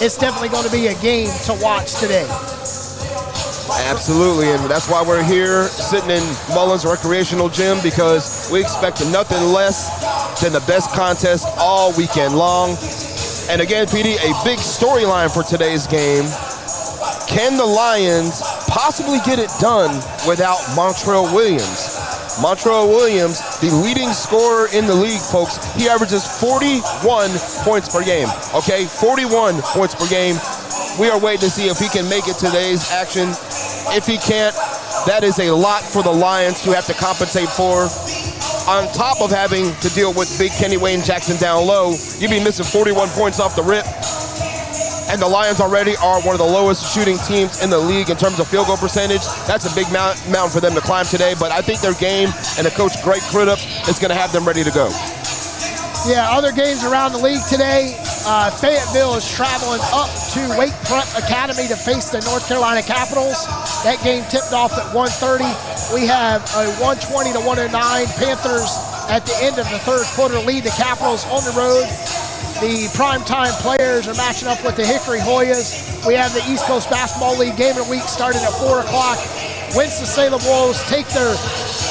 it's definitely going to be a game to watch today. Absolutely, and that's why we're here sitting in Mullins Recreational Gym, because we expect nothing less than the best contest all weekend long. And again, PD, a big storyline for today's game. Can the Lions possibly get it done without Montrell Williams? Montrell Williams, the leading scorer in the league, folks. He averages 41 points per game, okay? 41 points per game. We are waiting to see if he can make it today's action. If he can't, that is a lot for the Lions to have to compensate for. On top of having to deal with big Kenny Wayne Jackson down low, you'd be missing 41 points off the rip. And the Lions already are one of the lowest shooting teams in the league in terms of field goal percentage. That's a big mountain for them to climb today, but I think their game and the coach Greg Crudup is going to have them ready to go. Yeah, other games around the league today. Fayetteville is traveling up to Wake Prep Academy to face the North Carolina Capitals. That game tipped off at 1:30. We have a 120-109 Panthers at the end of the third quarter lead the Capitals on the road. The primetime players are matching up with the Hickory Hoyas. We have the East Coast Basketball League game of the week starting at 4 o'clock. Winston-Salem Wolves take their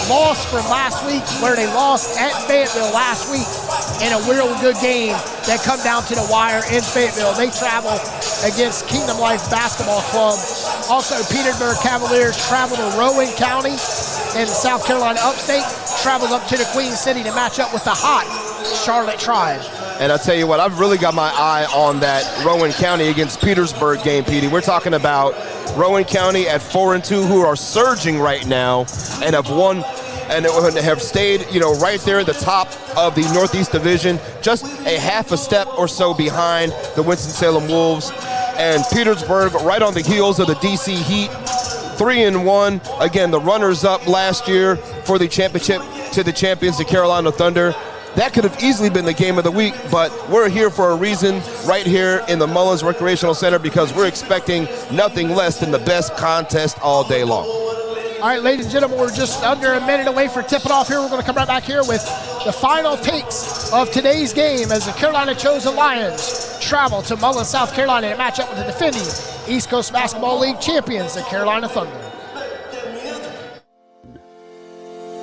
loss from last week, where they lost at Fayetteville last week in a real good game that come down to the wire in Fayetteville. They travel against Kingdom Life Basketball Club. Also, Petersburg Cavaliers travel to Rowan County in South Carolina upstate, travels up to the Queen City to match up with the hot Charlotte Tribe. And I'll tell you what, I've really got my eye on that Rowan County against Petersburg game, Petey. We're talking about Rowan County at 4-2, who are surging right now and have won and have stayed, right there at the top of the Northeast Division, just a half a step or so behind the Winston-Salem Wolves. And Petersburg right on the heels of the DC Heat, 3-1. Again, the runners-up last year for the championship to the champions, the Carolina Thunder. That could have easily been the game of the week, but we're here for a reason right here in the Mullins Recreational Center, because we're expecting nothing less than the best contest all day long. All right, ladies and gentlemen, we're just under a minute away for tip it off here. We're going to come right back here with the final takes of today's game as the Carolina Chosen Lions travel to Mullins, South Carolina to match up with the defending East Coast Basketball League champions, the Carolina Thunder.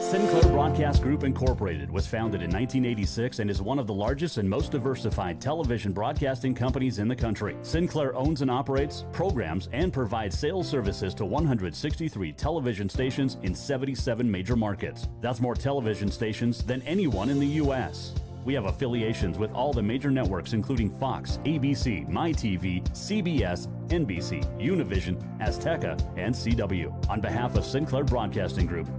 Sinclair Broadcast Group Incorporated was founded in 1986 and is one of the largest and most diversified television broadcasting companies in the country. Sinclair owns and operates, programs, and provides sales services to 163 television stations in 77 major markets. That's more television stations than anyone in the U.S. We have affiliations with all the major networks, including Fox, ABC, MyTV, CBS, NBC, Univision, Azteca, and CW. On behalf of Sinclair Broadcasting Group,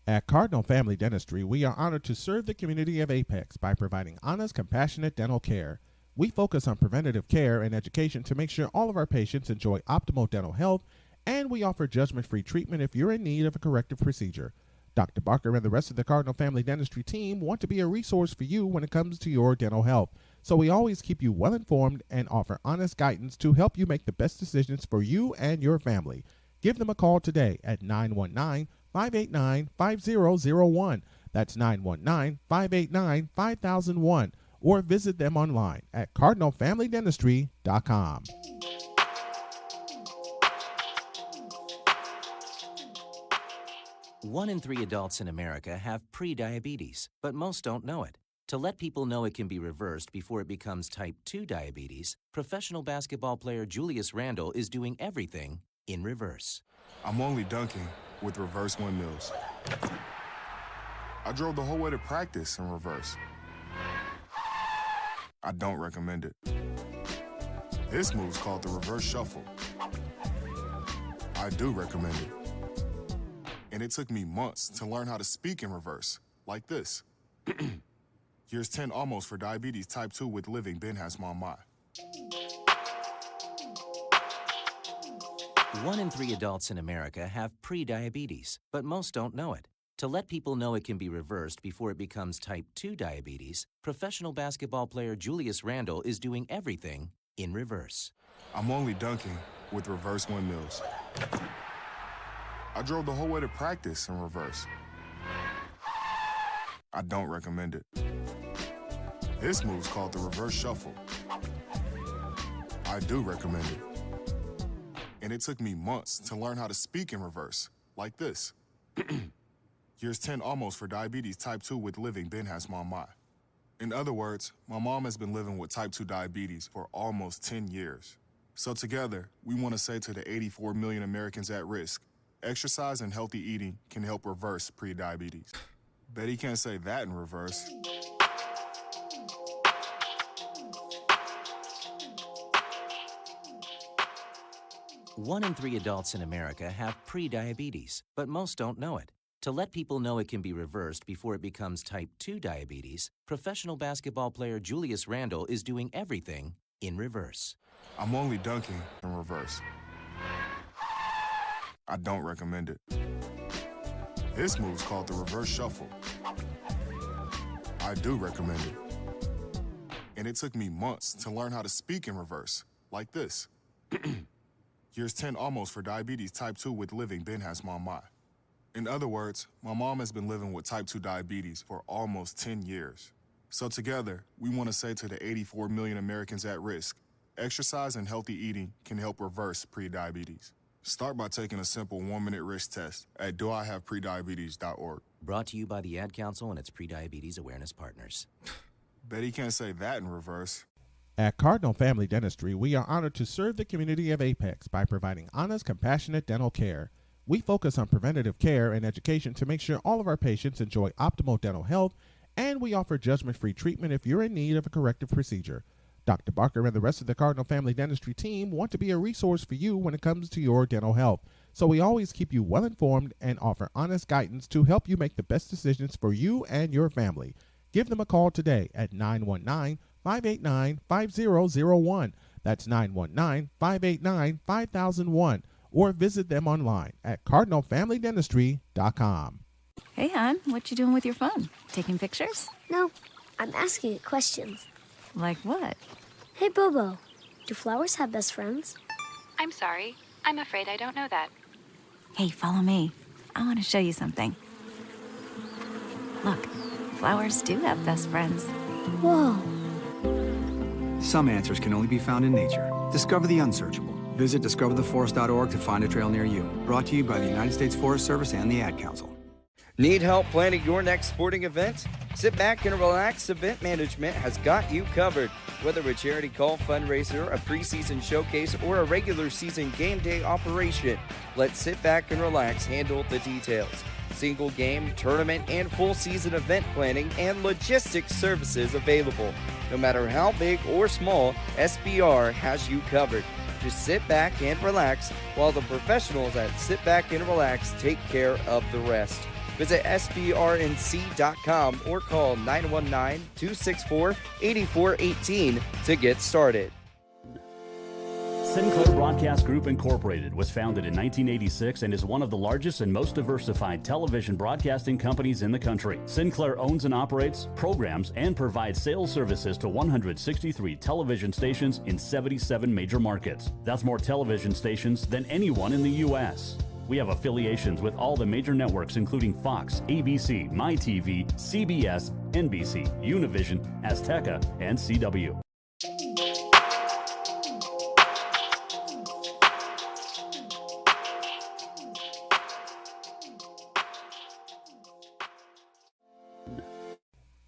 At Cardinal Family Dentistry, we are honored to serve the community of Apex by providing honest, compassionate dental care. We focus on preventative care and education to make sure all of our patients enjoy optimal dental health, and we offer judgment-free treatment if you're in need of a corrective procedure. Dr. Barker and the rest of the Cardinal Family Dentistry team want to be a resource for you when it comes to your dental health, so we always keep you well informed and offer honest guidance to help you make the best decisions for you and your family. Give them a call today at 919-589-5001. That's 919-589-5001. Or visit them online at cardinalfamilydentistry.com. One in 3 adults in America have pre-diabetes, but most don't know it. To let people know it can be reversed before it becomes type 2 diabetes, professional basketball player Julius Randle is doing everything in reverse. I'm only dunking with reverse windmills. I drove the whole way to practice in reverse. I don't recommend it. This move's called the reverse shuffle. I do recommend it. And it took me months to learn how to speak in reverse, like this. Here's 10 almost for diabetes type 2 with living Ben has mom my. 1 in 3 adults in America have pre-diabetes, but most don't know it. To let people know it can be reversed before it becomes type 2 diabetes, professional basketball player Julius Randle is doing everything in reverse. I'm only dunking with reverse windmills. I drove the whole way to practice in reverse. I don't recommend it. This move's called the reverse shuffle. I do recommend it. And it took me months to learn how to speak in reverse, like this. Years 10 almost for diabetes type 2 with living Ben has mama. In other words, my mom has been living with type 2 diabetes for almost 10 years. So together, we want to say to the 84 million Americans at risk, exercise and healthy eating can help reverse pre-diabetes. Bet he can't say that in reverse. One in 3 adults in America have pre-diabetes, but most don't know it. To let people know it can be reversed before it becomes type 2 diabetes, professional basketball player Julius Randle is doing everything in reverse. I'm only dunking in reverse. I don't recommend it. This move's called the reverse shuffle. I do recommend it. And it took me months to learn how to speak in reverse, like this. Years 10 almost for diabetes type 2 with living Ben has mama. In other words, my mom has been living with type 2 diabetes for almost 10 years. So together, we want to say to the 84 million Americans at risk, exercise and healthy eating can help reverse pre-diabetes. Start by taking a simple 1-minute risk test at doihaveprediabetes.org. Brought to you by the Ad Council and its pre-diabetes awareness partners. Bet he can't say that in reverse. At Cardinal Family Dentistry, we are honored to serve the community of Apex by providing honest, compassionate dental care. We focus on preventative care and education to make sure all of our patients enjoy optimal dental health, and we offer judgment-free treatment if you're in need of a corrective procedure. Dr. Barker and the rest of the Cardinal Family Dentistry team want to be a resource for you when it comes to your dental health, so we always keep you well informed and offer honest guidance to help you make the best decisions for you and your family. Give them a call today at 919-589-5001. That's 919-589-5001. Or visit them online at cardinalfamilydentistry.com. Hey, hon, what you doing with your phone? Taking pictures? No, I'm asking it questions. Like what? Hey, Bobo, do flowers have best friends? I'm sorry. I'm afraid I don't know that. Hey, follow me. I want to show you something. Look, flowers do have best friends. Whoa. Some answers can only be found in nature. Discover the unsearchable. Visit discovertheforest.org to find a trail near you. Brought to you by the United States Forest Service and the Ad Council. Need help planning your next sporting event? Sit back and relax. Event Management has got you covered. Whether a charity call, fundraiser, a preseason showcase, or a regular season game day operation, let Sit Back and Relax handle the details. Single game, tournament, and full season event planning and logistics services available. No matter how big or small, SBR has you covered. Just sit back and relax while the professionals at Sit Back and Relax take care of the rest. Visit SBRNC.com or call 919-264-8418 to get started. Sinclair Broadcast Group Incorporated was founded in 1986 and is one of the largest and most diversified television broadcasting companies in the country. Sinclair owns and operates, programs, and provides sales services to 163 television stations in 77 major markets. That's more television stations than anyone in the U.S. We have affiliations with all the major networks including Fox, ABC, MyTV, CBS, NBC, Univision, Azteca, and CW.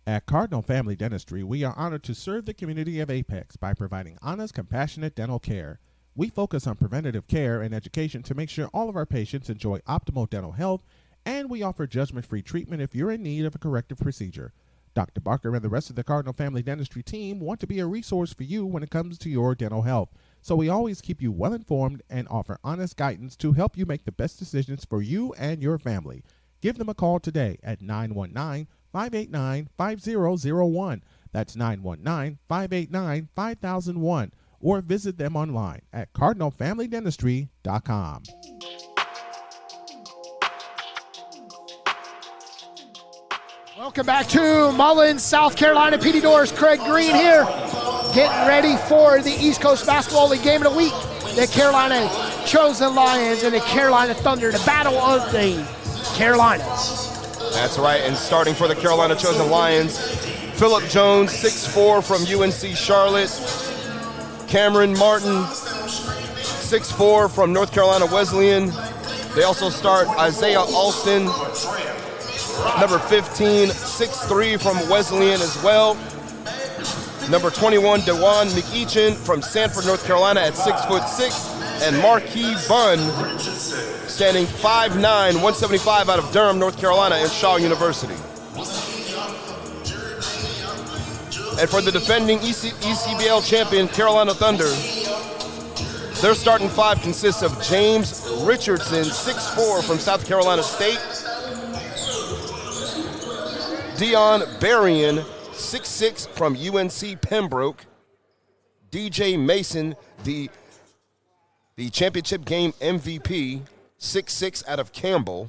At Cardinal Family Dentistry, we are honored to serve the community of Apex by providing honest, compassionate dental care. We focus on preventative care and education to make sure all of our patients enjoy optimal dental health, and we offer judgment-free treatment if you're in need of a corrective procedure. Dr. Barker and the rest of the Cardinal Family Dentistry team want to be a resource for you when it comes to your dental health, so we always keep you well informed and offer honest guidance to help you make the best decisions for you and your family. Give them a call today at 919-589-5001. That's 919-589-5001. Or visit them online at cardinalfamilydentistry.com. Welcome back to Mullins, South Carolina. PD Doors, Craig Green here. getting ready for the East Coast Basketball League game of the week. The Carolina Chosen Lions and the Carolina Thunder, the battle of the Carolinas. That's right, and starting for the Carolina Chosen Lions, Phillip Jones, 6'4" from UNC Charlotte. Cameron Martin, 6'4" from North Carolina Wesleyan. They also start Isaiah Alston, number 15, 6'3" from Wesleyan as well. Number 21, DeJuan McEachin from Sanford, North Carolina at 6'6", and Marquis Bunn, standing 5'9", 175 out of Durham, North Carolina at Shaw University. And for the defending ECBL champion, Carolina Thunder, their starting five consists of James Richardson, 6'4" from South Carolina State. Dion Berrien, 6'6" from UNC Pembroke. DJ Mason, the championship game MVP, 6'6" out of Campbell.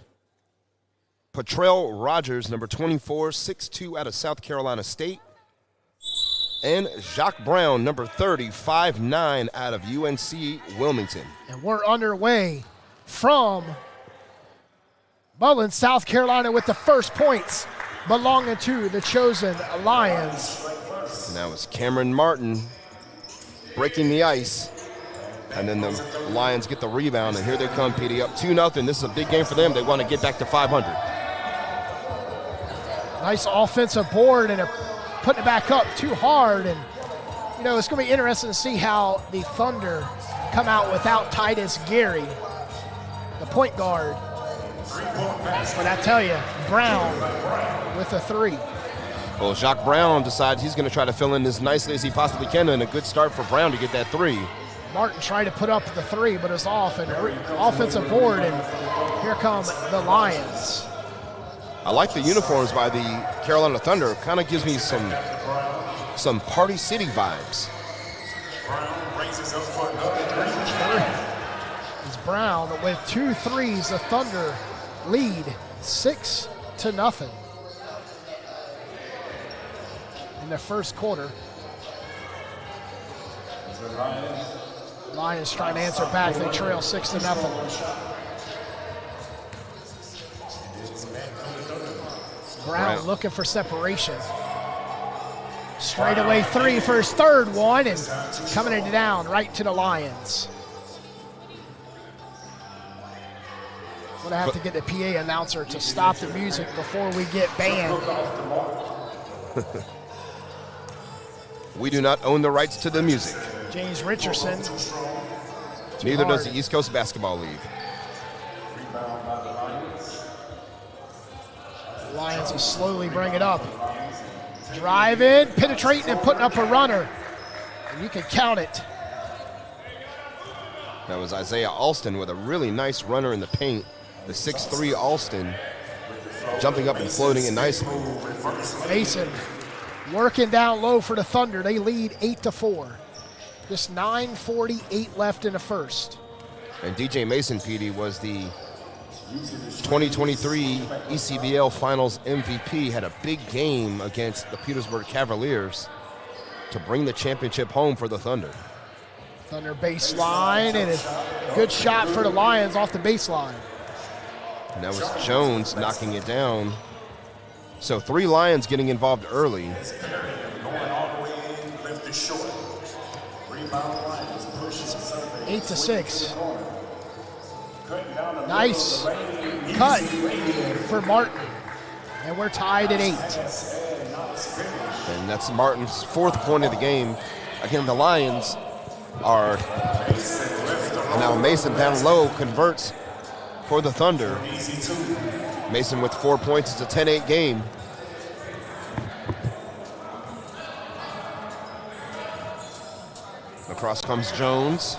Patrell Rogers, number 24, 6'2" out of South Carolina State. And Jacques Brown, number 30, 5'9" out of UNC Wilmington. And we're underway from Mullins, South Carolina, with the first points belonging to the Chosen Lions. And that was Cameron Martin breaking the ice. And then the Lions get the rebound, and here they come, PD, up 2-0. This is a big game for them. They want to get back to 500. Nice offensive board and putting it back up too hard. And, you know, it's going to be interesting to see how the Thunder come out without Titus Gary, the point guard. But I tell you, Brown with a three. Well, Jacques Brown decides he's going to try to fill in as nicely as he possibly can, and a good start for Brown to get that three. Martin tried to put up the three, but it's off, and offensive board, and here come the Lions. I like the uniforms by the Carolina Thunder. Kind of gives me some Party City vibes. It's Brown with 2 threes. The Thunder lead 6-0 in the first quarter. Lions trying to answer back. They trail 6-0. Brown looking for separation. Straightaway three for his third one, and coming it down right to the Lions. We're gonna have to get the PA announcer to stop the music before we get banned. We do not own the rights to the music. James Richardson. Neither does the East Coast Basketball League. Lions will slowly bring it up. Driving, penetrating, and putting up a runner. And you can count it. That was Isaiah Alston with a really nice runner in the paint. The 6'3" Alston jumping up and floating in nicely. Mason working down low for the Thunder. They lead 8-4. Just 9:48 left in the first. And DJ Mason, PD, was the 2023 ECBL Finals MVP, had a big game against the Petersburg Cavaliers to bring the championship home for the Thunder. Thunder baseline, and a good shot for the Lions off the baseline. And that was Jones knocking it down. So 3 Lions getting involved early. 8-6. Nice cut for Martin. And we're tied at 8. And that's Martin's 4th point of the game. Again, the Lions are now Mason down low converts for the Thunder. Mason with 4 points. It's a 10-8 game. Across comes Jones.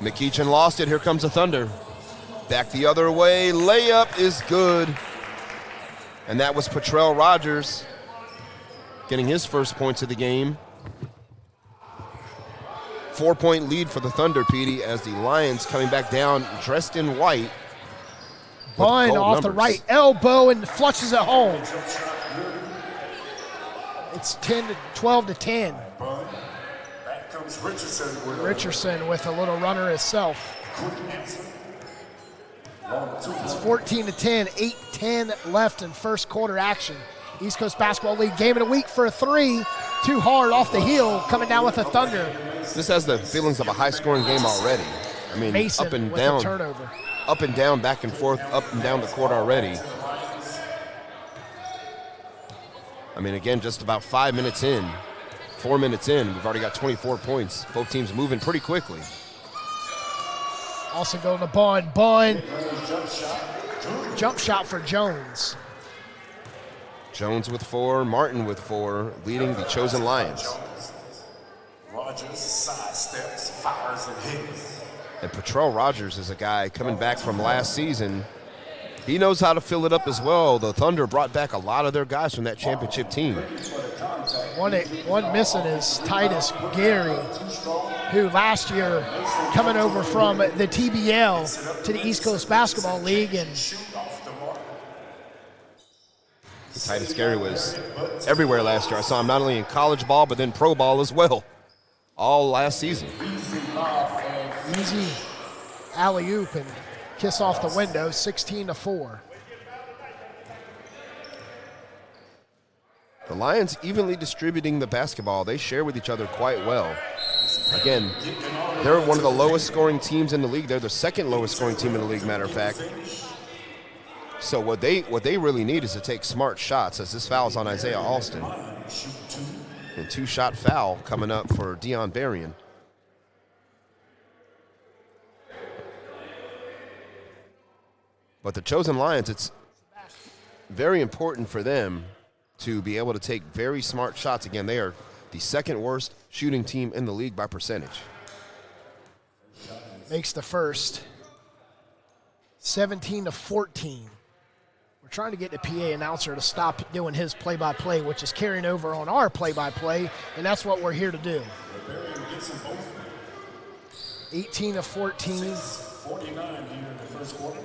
McEachin lost it. Here comes the Thunder. Back the other way. Layup is good. And that was Patrell Rogers getting his first points of the game. 4-point lead for the Thunder, Petey, as the Lions coming back down dressed in white. Bunn off the right elbow and flushes it home. It's 12 to 10. Back comes Richardson. Richardson with a little runner itself. It's 14 to 10, 8-10 left in first quarter action. East Coast Basketball League game of the week for a three. Too hard off the heel, coming down with the Thunder. This has the feelings of a high-scoring game already. I mean, Mason up and with down, a turnover. up and down, back and forth, up and down the court already. I mean, again, just about 4 minutes in, we've already got 24 points. Both teams moving pretty quickly. Also going to Bun. Bun. Jump shot for Jones. Jones with 4, Martin with 4, leading the Chosen Lions. Rogers sidesteps, fires, and hits. And Patrell Rogers is a guy coming back from last season. He knows how to fill it up as well. The Thunder brought back a lot of their guys from that championship team. One missing is Titus Gary, who last year coming over from the TBL to the East Coast Basketball League. And Titus Gary was everywhere last year. I saw him not only in college ball, but then pro ball as well, all last season. Easy alley-oop and kiss off the window, 16 to 4. The Lions evenly distributing the basketball. They share with each other quite well. Again, they're one of the lowest scoring teams in the league. They're the second lowest scoring team in the league, matter of fact. So what they really need is to take smart shots, as this foul is on Isaiah Alston. And 2-shot foul coming up for Dion Berrien. But the Chosen Lions, it's very important for them to be able to take very smart shots. Again, they are the second worst shooting team in the league by percentage. Makes the first. 17 to 14. We're trying to get the PA announcer to stop doing his play-by-play, which is carrying over on our play-by-play, and that's what we're here to do. 18 to 14. 49 here in the first quarter.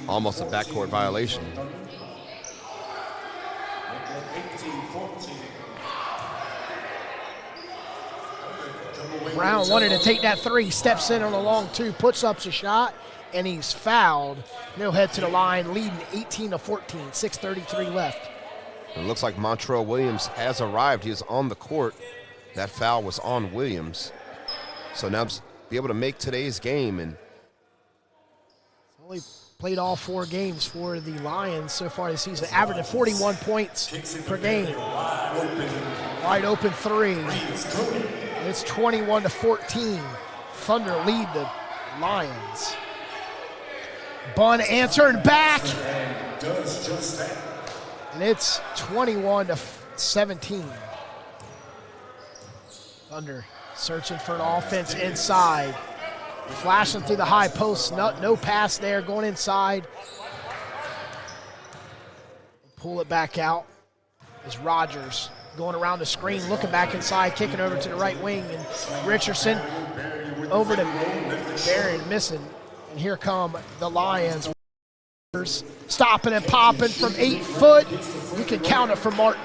Almost a backcourt violation. Brown wanted to take that three, steps in on a long two, puts up a shot, and he's fouled. No head to the line, leading 18 to 14, 6:33 left. It looks like Montrell Williams has arrived. He is on the court. That foul was on Williams. So now be able to make today's game. And only played all 4 games for the Lions so far this season, averaging 41 points per game. Wide open three. It's 21 to 14. Thunder lead the Lions. Bun answering back. And it's 21 to 17. Thunder searching for an offense inside. Flashing through the high post, no pass there, going inside. Pull it back out as Rogers going around the screen, looking back inside, kicking over to the right wing, and Richardson over to Berrien, missing. And here come the Lions. Stopping and popping from 8 foot. You can count it for Martin.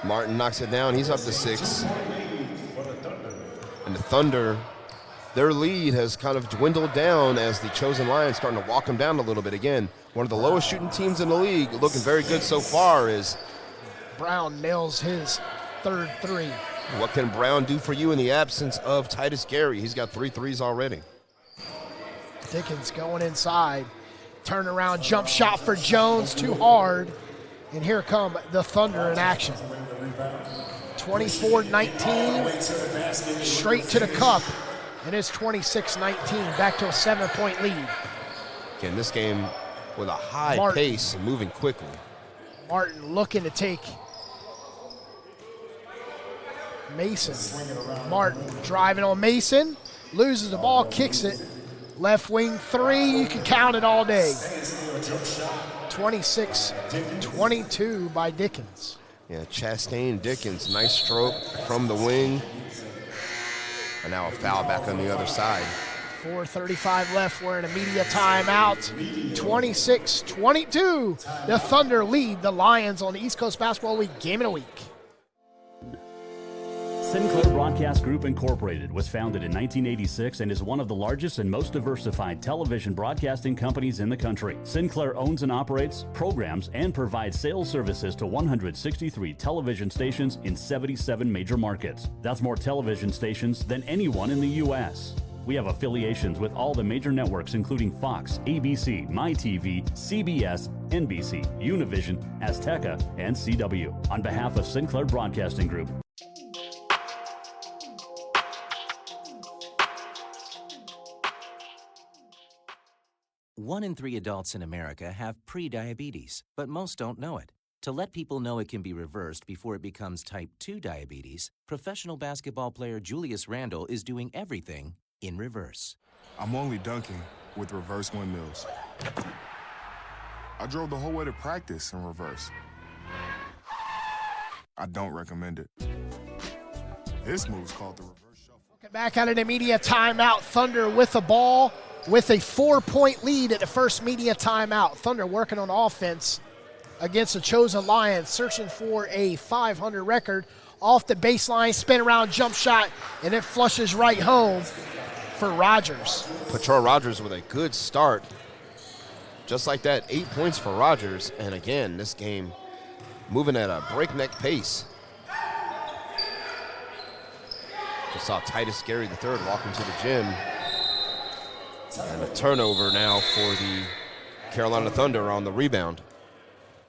Martin knocks it down. He's up to 6. And the Thunder, their lead has kind of dwindled down as the Chosen Lions starting to walk them down a little bit. Again, one of the lowest shooting teams in the league, looking very good so far. Is Brown nails his 3rd three. What can Brown do for you in the absence of Titus Gary? He's got 3 threes already. Dickens going inside. Turn around, jump shot for Jones, too hard. And here come the Thunder in action. 24-19, straight to the cup. And it's 26-19, back to a 7-point lead. Again, this game with a high pace and moving quickly. Martin looking to take Mason. Martin driving on Mason, loses the ball, kicks it. Left wing three, you can count it all day. 26-22 by Dickens. Yeah, Chastain Dickens, nice stroke from the wing. And now a foul back on the other side. 4:35 left. We're in a media timeout. 26-22. The Thunder lead the Lions on the East Coast Basketball League Game of the Week. Sinclair Broadcast Group Incorporated was founded in 1986 and is one of the largest and most diversified television broadcasting companies in the country. Sinclair owns and operates, programs, and provides sales services to 163 television stations in 77 major markets. That's more television stations than anyone in the U.S. We have affiliations with all the major networks including Fox, ABC, MyTV, CBS, NBC, Univision, Azteca, and CW. On behalf of Sinclair Broadcasting Group, One in 3 adults in America have prediabetes, but most don't know it. To let people know it can be reversed before it becomes type 2 diabetes, professional basketball player Julius Randle is doing everything in reverse. I'm only dunking with reverse windmills. I drove the whole way to practice in reverse. I don't recommend it. This move's called the reverse shuffle. Back out of the media timeout. Thunder with the ball with a 4-point lead at the first media timeout. Thunder working on offense against the Chosen Lions, searching for a 500 record. Off the baseline, spin around jump shot, and it flushes right home for Rogers. Patrol Rogers with a good start. Just like that, 8 points for Rogers. And again, this game moving at a breakneck pace. Just saw Titus Gary III walk into the gym. And a turnover now for the Carolina Thunder on the rebound.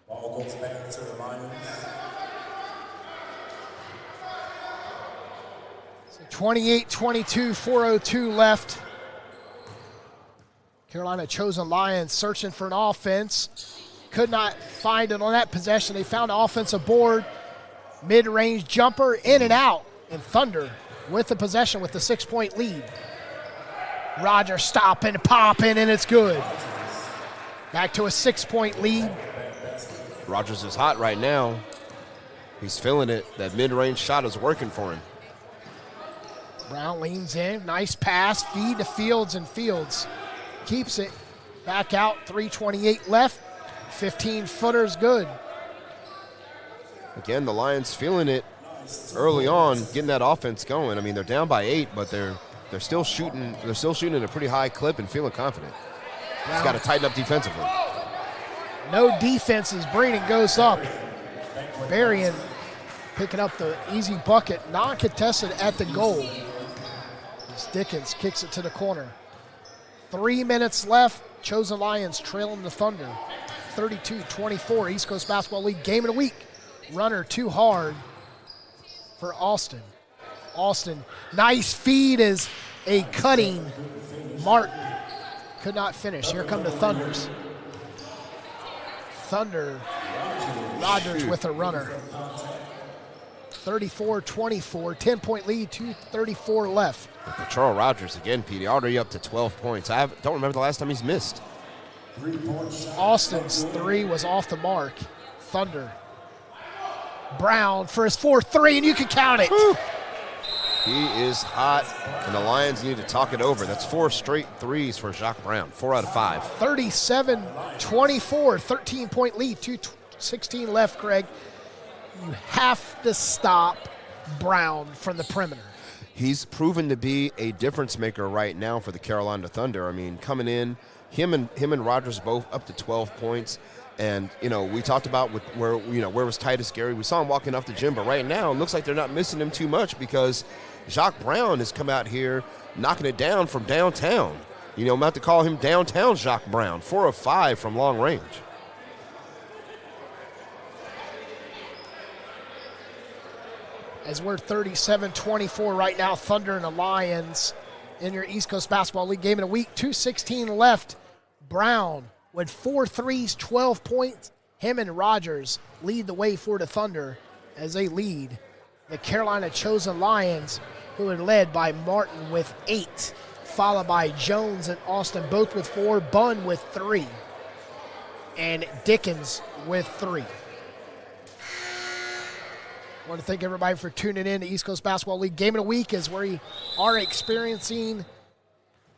Ball goes back to the Lions. 28-22, 4:02 left. Carolina Chosen Lions searching for an offense. Could not find it on that possession. They found an offensive board. Mid-range jumper in and out. And Thunder with the possession with the 6-point lead. Rogers stopping, popping, and it's good. Back to a 6-point lead. Rogers is hot right now. He's feeling it. That mid-range shot is working for him. Brown leans in. Nice pass. Feed to Fields, and Fields keeps it. Back out. 3:28 left. 15-footer's good. Again, the Lions feeling it early on, getting that offense going. I mean, they're down by 8, but they're still shooting. They're still shooting at a pretty high clip and feeling confident. Just got to tighten up defensively. No defense as Braden goes up. Berrien picking up the easy bucket, non-contested at the goal. As Dickens kicks it to the corner. 3 minutes left. Chosen Lions trailing the Thunder. 32-24, East Coast Basketball League Game of the Week. Runner too hard for Austin. Austin, nice feed is a cutting Martin. Could not finish. Here come the Thunders. Thunder, Rogers with a runner. 34-24, 10-point lead, 2:34 left. Patrol Rogers again, Petey, already up to 12 points. I don't remember the last time he's missed. Austin's 3 was off the mark. Thunder. Brown for his 4th-3, and you can count it. Woo. He is hot, and the Lions need to talk it over. That's 4 straight threes for Jacques Brown, 4 out of 5. 37-24, 13-point lead, 2:16 left, Craig. You have to stop Brown from the perimeter. He's proven to be a difference maker right now for the Carolina Thunder. I mean, coming in, him and Rogers both up to 12 points. And, we talked about where was Titus Gary. We saw him walking off the gym, but right now it looks like they're not missing him too much because Jacques Brown has come out here knocking it down from downtown. I'm about to call him downtown Jacques Brown, 4 of 5 from long range. As we're 37-24 right now, Thunder and the Lions in your East Coast Basketball League Game of the Week. 2:16 left. Brown with 4 threes, 12 points. Him and Rogers lead the way for the Thunder as they lead the Carolina Chosen Lions, who are led by Martin with 8, followed by Jones and Austin, both with 4, Bunn with 3, and Dickens with 3. I want to thank everybody for tuning in to East Coast Basketball League Game of the Week as we are experiencing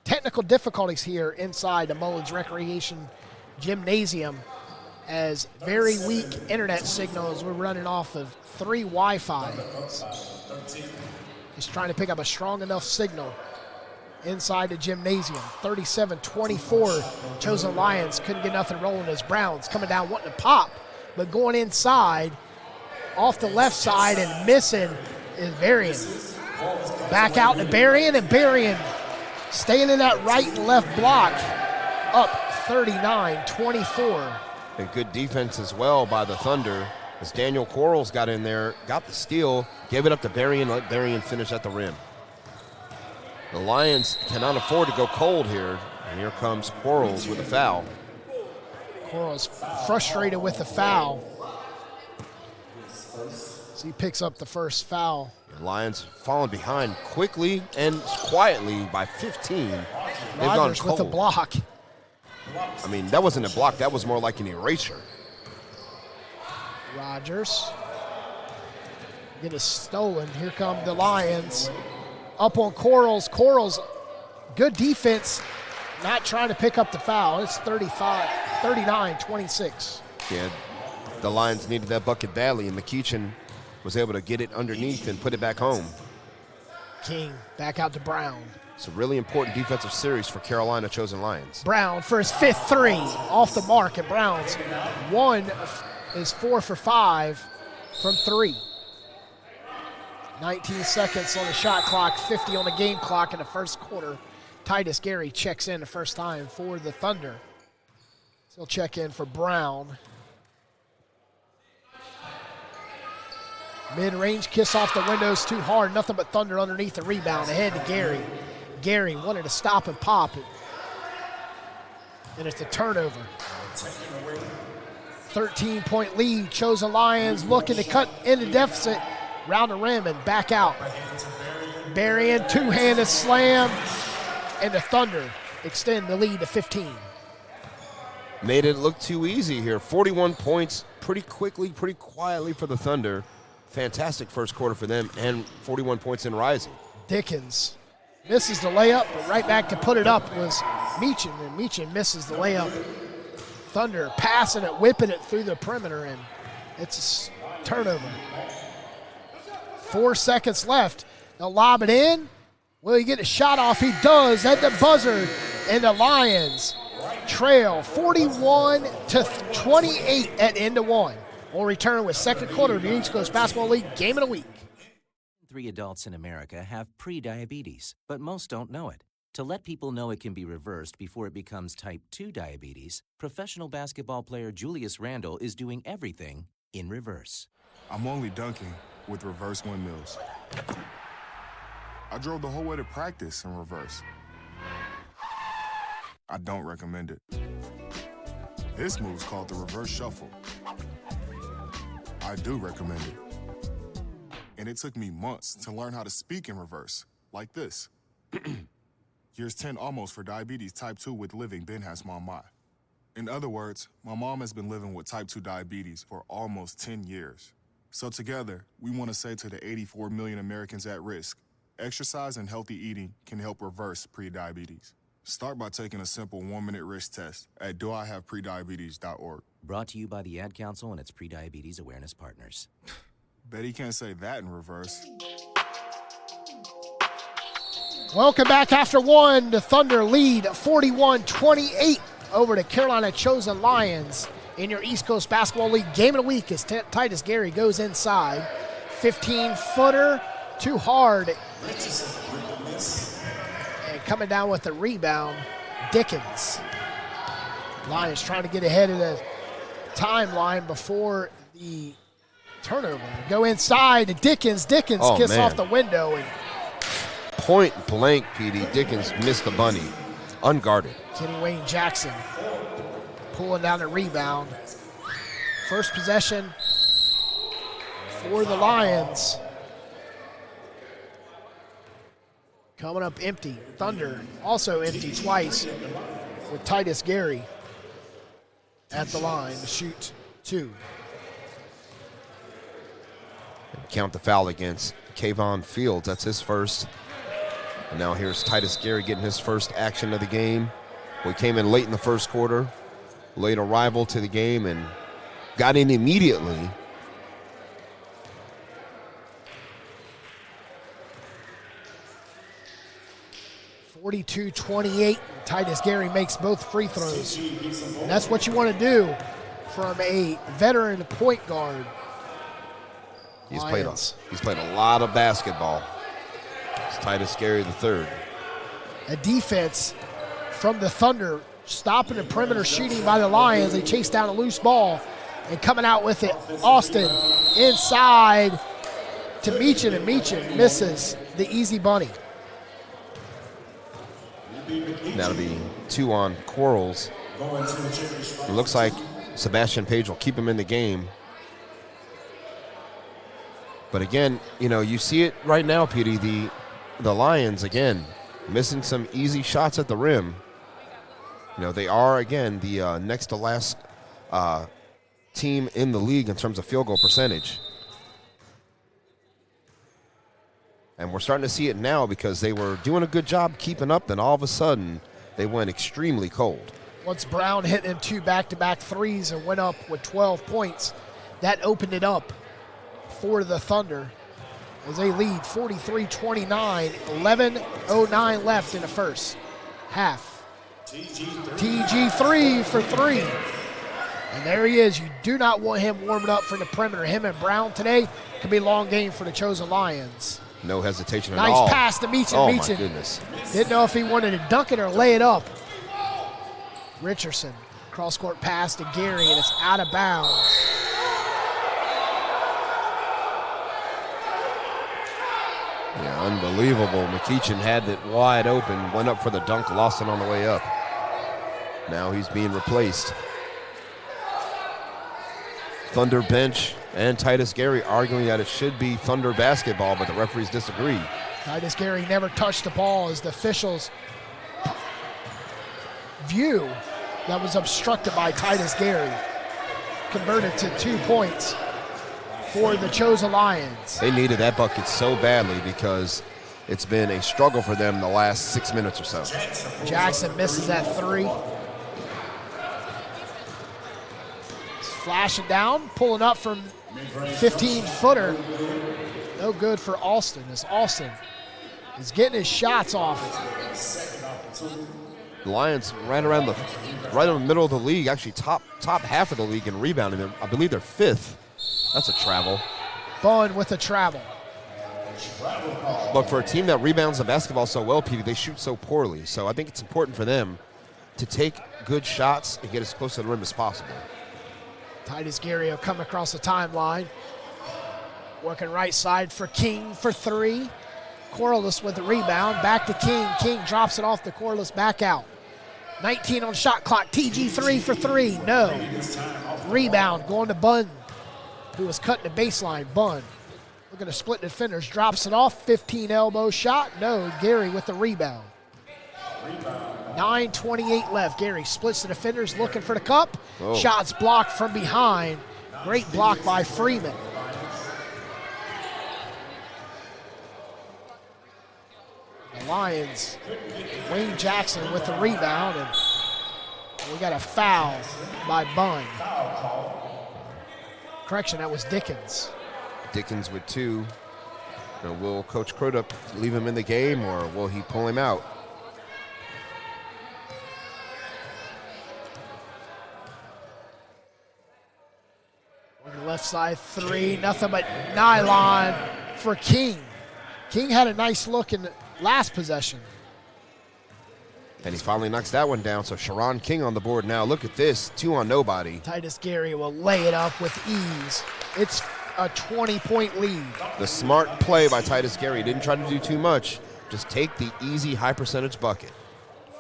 technical difficulties here inside the Mullins Recreation Gymnasium as very weak internet signals. We're running off of 3 Wi-Fi's. Just trying to pick up a strong enough signal inside the gymnasium. 37-24, Chosen Lions couldn't get nothing rolling as Browns coming down wanting to pop, but going inside off the left side and missing is Berrien. Back out to Berrien, and Berrien staying in that right and left block, up 39-24. And good defense as well by the Thunder as Daniel Quarles got in there, got the steal, gave it up to Berrien, let Berrien finish at the rim. The Lions cannot afford to go cold here, and here comes Quarles with a foul. Quarles frustrated with the foul. So he picks up the first foul. The Lions falling behind quickly and quietly by 15. They've gone Rogers cold. with a block. I mean, that wasn't a block. That was more like an erasure. Rogers. Get it stolen. Here come the Lions. Up on Quarles. Quarles, good defense, not trying to pick up the foul. It's 39-26. Yeah, the Lions needed that bucket badly, and McEachin was able to get it underneath and put it back home. King back out to Brown. It's a really important defensive series for Carolina Chosen Lions. Brown for his 5th three, off the mark, and Brown's 1 is 4 for 5 from 3. 19 seconds on the shot clock, 50 on the game clock in the first quarter. Titus Gary checks in the first time for the Thunder. So he'll check in for Brown. Mid-range kiss off the windows too hard. Nothing but Thunder underneath the rebound. Ahead to Gary. Gary wanted to stop and pop it. And it's a turnover. 13-point lead. Chosen Lions looking to cut into deficit. Round the rim and back out. Berrien, two-handed slam. And the Thunder extend the lead to 15. Made it look too easy here. 41 points pretty quickly, pretty quietly for the Thunder. Fantastic first quarter for them, and 41 points in rising. Dickens misses the layup, but right back to put it up was Meachin, and Meachin misses the layup. Thunder passing it, whipping it through the perimeter, and it's a turnover. 4 seconds left. They'll lob it in. Will he get a shot off? He does at the buzzer, and the Lions trail 41-28 at the end of 1. We'll return with second quarter of the East Coast Basketball League Game of the Week. 3 adults in America have pre-diabetes, but most don't know it. To let people know it can be reversed before it becomes type 2 diabetes, professional basketball player Julius Randle is doing everything in reverse. I'm only dunking with reverse windmills. I drove the whole way to practice in reverse. I don't recommend it. This move's called the reverse shuffle. I do recommend it. And it took me months to learn how to speak in reverse, like this. Here's 10 almost for diabetes type 2 with living Ben has mom my. In other words, my mom has been living with type 2 diabetes for almost 10 years. So together, we want to say to the 84 million Americans at risk, exercise and healthy eating can help reverse prediabetes. Start by taking a simple 1-minute risk test at doihaveprediabetes.org. Brought to you by the Ad Council and its pre-diabetes awareness partners. Bet he can't say that in reverse. Welcome back after 1. The Thunder lead 41-28 over the Carolina Chosen Lions in your East Coast Basketball League Game of the Week as Titus Gary goes inside. 15-footer, too hard. And coming down with the rebound, Dickens. Lions trying to get ahead of the timeline before the turnover. Go inside to Dickens. Dickens kiss off the window. And point blank, PD. Dickens missed the bunny. Unguarded. Kenny Wayne Jackson pulling down the rebound. First possession for the Lions. Coming up empty. Thunder also empty twice with Titus Gary at the line to shoot 2. Count the foul against Kayvon Fields. That's his first. And now here's Titus Gary getting his first action of the game. We came in late in the first quarter, late arrival to the game, and got in immediately. (42-28). Titus Gary makes both free throws. And that's what you want to do from a veteran point guard. He's played a lot of basketball. It's Titus Gary III. A defense from the Thunder stopping the perimeter shooting by the Lions. They chase down a loose ball and coming out with it. Austin inside to Meechin, and Meechin misses the easy bunny. That'll be 2 on Quarles. It looks like Sebastian Page will keep him in the game. But again, you know, you see it right now, Petey, the Lions, again, missing some easy shots at the rim. You know, they are, again, the next to last team in the league in terms of field goal percentage. And we're starting to see it now because they were doing a good job keeping up, then all of a sudden they went extremely cold. Once Brown hit them 2 back-to-back threes and went up with 12 points, that opened it up for the Thunder as they lead 43-29, 11:09 left in the first half. TG3 for 3. And there he is. You do not want him warming up for the perimeter. Him and Brown today could be a long game for the Chosen Lions. No hesitation at all. Nice pass to Meechin. Oh, Meechin. my goodness. Didn't know if he wanted to dunk it or lay it up. Richardson, cross-court pass to Gary, and it's out of bounds. Yeah, unbelievable. McEachin had it wide open, went up for the dunk, lost it on the way up. Now he's being replaced. Thunder bench and Titus Gary arguing that it should be Thunder basketball, but the referees disagree. Titus Gary never touched the ball as the officials' view that was obstructed by Titus Gary converted to 2 points for the Chosen Lions. They needed that bucket so badly because it's been a struggle for them the last 6 minutes or so. Jackson misses that 3. Flashing down, pulling up from 15-footer. No good for Alston as Alston is getting his shots off. The Lions right in the middle of the league, actually top half of the league in rebounding. I believe they're 5th. That's a travel. Bunn with a travel. Look, for a team that rebounds the basketball so well, Petey, they shoot so poorly. So I think it's important for them to take good shots and get as close to the rim as possible. Titus Gary will come across the timeline. Working right side for King for 3. Corliss with the rebound. Back to King. King drops it off to Corliss, back out. 19 on shot clock. TG3 for 3. No. Rebound going to Bunn, who was cutting the baseline. Bunn looking to split defenders. Drops it off. 15 elbow shot. No. Gary with the rebound. 9:28 left. Gary splits the defenders looking for the cup. Oh. Shots blocked from behind. Great block by Freeman. The Lions, Wayne Jackson with the rebound, and we got a foul by Bunn. Correction, that was Dickens. Dickens with 2. Now, will Coach Crudup leave him in the game, or will he pull him out? Left side 3, nothing but nylon for King. King had a nice look in the last possession. And he finally knocks that one down, so Sharon King on the board now. Look at this, 2 on nobody. Titus Gary will lay it up with ease. It's a 20-point lead. The smart play by Titus Gary. Didn't try to do too much. Just take the easy high percentage bucket.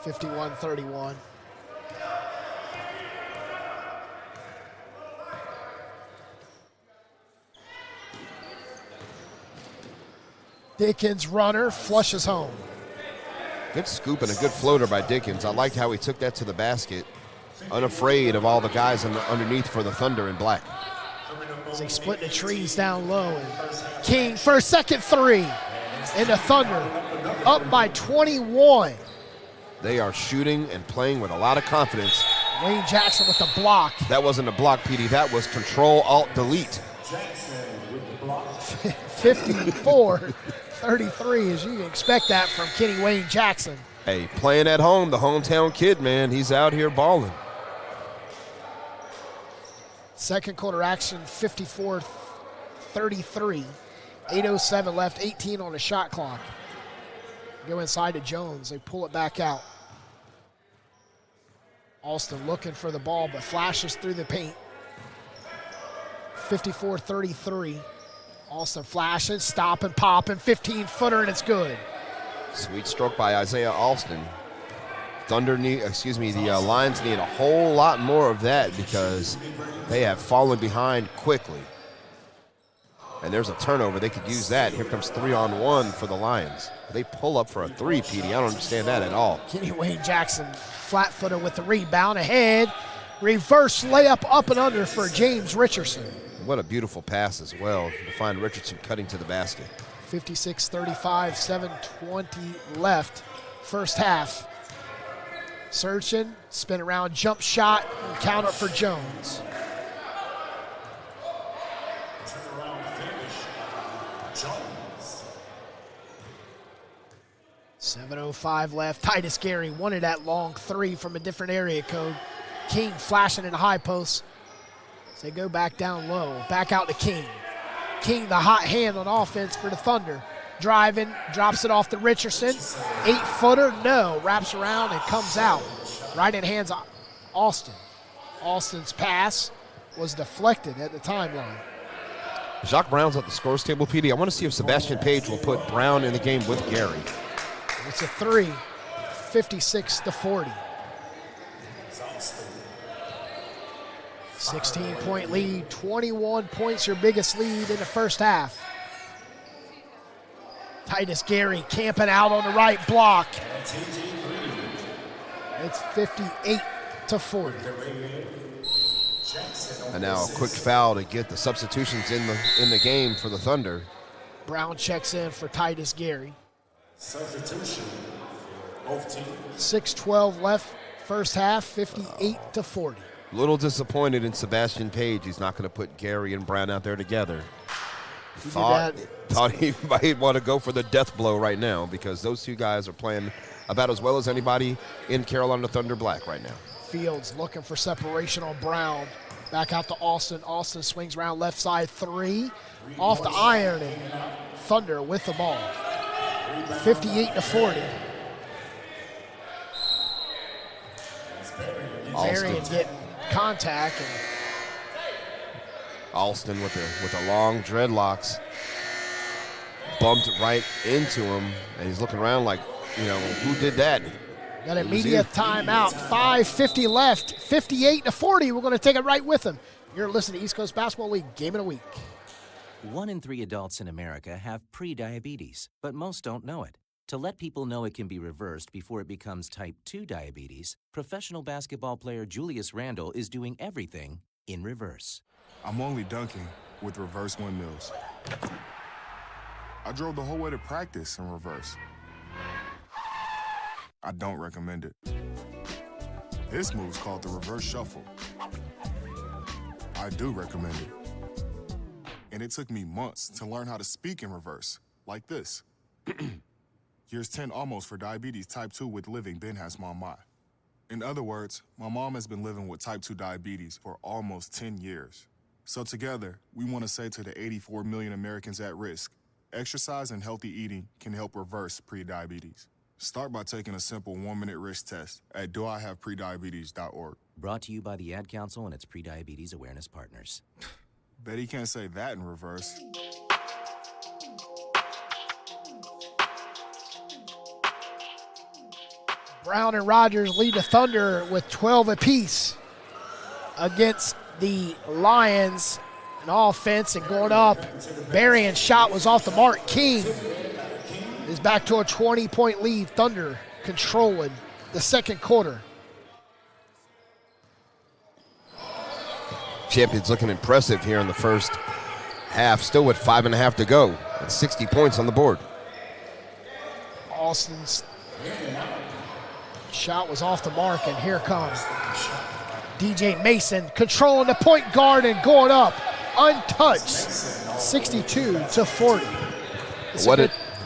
51-31. Dickens runner flushes home. Good scoop and a good floater by Dickens. I liked how he took that to the basket, unafraid of all the guys underneath for the Thunder in black. As they split the trees down low. And King for a second 3. And the Thunder up by 21. They are shooting and playing with a lot of confidence. Wayne Jackson with the block. That wasn't a block, PD. That was Control-Alt-Delete. 54-33, as you can expect that from Kenny Wayne Jackson. Hey, playing at home, the hometown kid, man, he's out here balling. Second quarter action, 54-33. 8:07 left, 18 on the shot clock. Go inside to Jones. They pull it back out. Alston looking for the ball, but flashes through the paint. 54-33. Alston flashing, stopping, popping, 15-footer, and it's good. Sweet stroke by Isaiah Alston. The Lions need a whole lot more of that because they have fallen behind quickly. And there's a turnover. They could use that. Here comes 3-on-1 for the Lions. They pull up for a three, Petey. I don't understand that at all. Kenny Wayne Jackson, flat-footer with the rebound ahead. Reverse layup up and under for James Richardson. What a beautiful pass as well to find Richardson cutting to the basket. 56-35, 7:20 left, first half. Searching, spin around, jump shot, and counter for Jones. 7:05 left. Titus Gary wanted that long three from a different area code. King flashing in the high post. So they go back down low. Back out to King. King, the hot hand on offense for the Thunder. Driving, drops it off to Richardson. 8-footer, no. Wraps around and comes out. Right in hands of Alston. Alston's pass was deflected at the timeline. Jacques Brown's at the scores table, PD. I want to see if Sebastian Page will put Brown in the game with Gary. It's a three, 56-40. 16-point lead, 21 points, your biggest lead in the first half. Titus Gary camping out on the right block. It's 58-40. And now a quick foul to get the substitutions in the game for the Thunder. Brown checks in for Titus Gary. Substitution, both teams. 6:12 left, first half, 58-40. Little disappointed in Sebastian Page. He's not going to put Gary and Brown out there together. Thought he might want to go for the death blow right now because those two guys are playing about as well as anybody in Carolina Thunder Black right now. Fields looking for separation on Brown. Back out to Alston. Alston swings around left side three. Off the iron, and Thunder with the ball. 58-40. Marion get contact. And Alston with the long dreadlocks bumped right into him, and he's looking around like, who did that? Got a media timeout. 5:50 left. 58-40. We're going to take it right with him. You're listening to East Coast Basketball League Game of the Week. 1 in 3 adults in America have prediabetes, but most don't know it. To let people know it can be reversed before it becomes type 2 diabetes, professional basketball player Julius Randle is doing everything in reverse. I'm only dunking with reverse windmills. I drove the whole way to practice in reverse. I don't recommend it. This move's called the reverse shuffle. I do recommend it. And it took me months to learn how to speak in reverse, like this. Here's 10 almost for diabetes type 2 with living Ben has mama. In other words, my mom has been living with type 2 diabetes for almost 10 years. So together, we want to say to the 84 million Americans at risk, exercise and healthy eating can help reverse prediabetes. Start by taking a simple 1-minute risk test at doihaveprediabetes.org. Brought to you by the Ad Council and its prediabetes awareness partners. Bet he can't say that in reverse. Brown and Rogers lead the Thunder with 12 apiece against the Lions. An offense and going up. Berrien's shot was off the mark. King is back to a 20-point lead. Thunder controlling the second quarter. Champions looking impressive here in the first half. Still with 5.5 to go. And 60 points on the board. Austin's shot was off the mark, and here comes DJ Mason controlling the point guard and going up untouched, 62-40.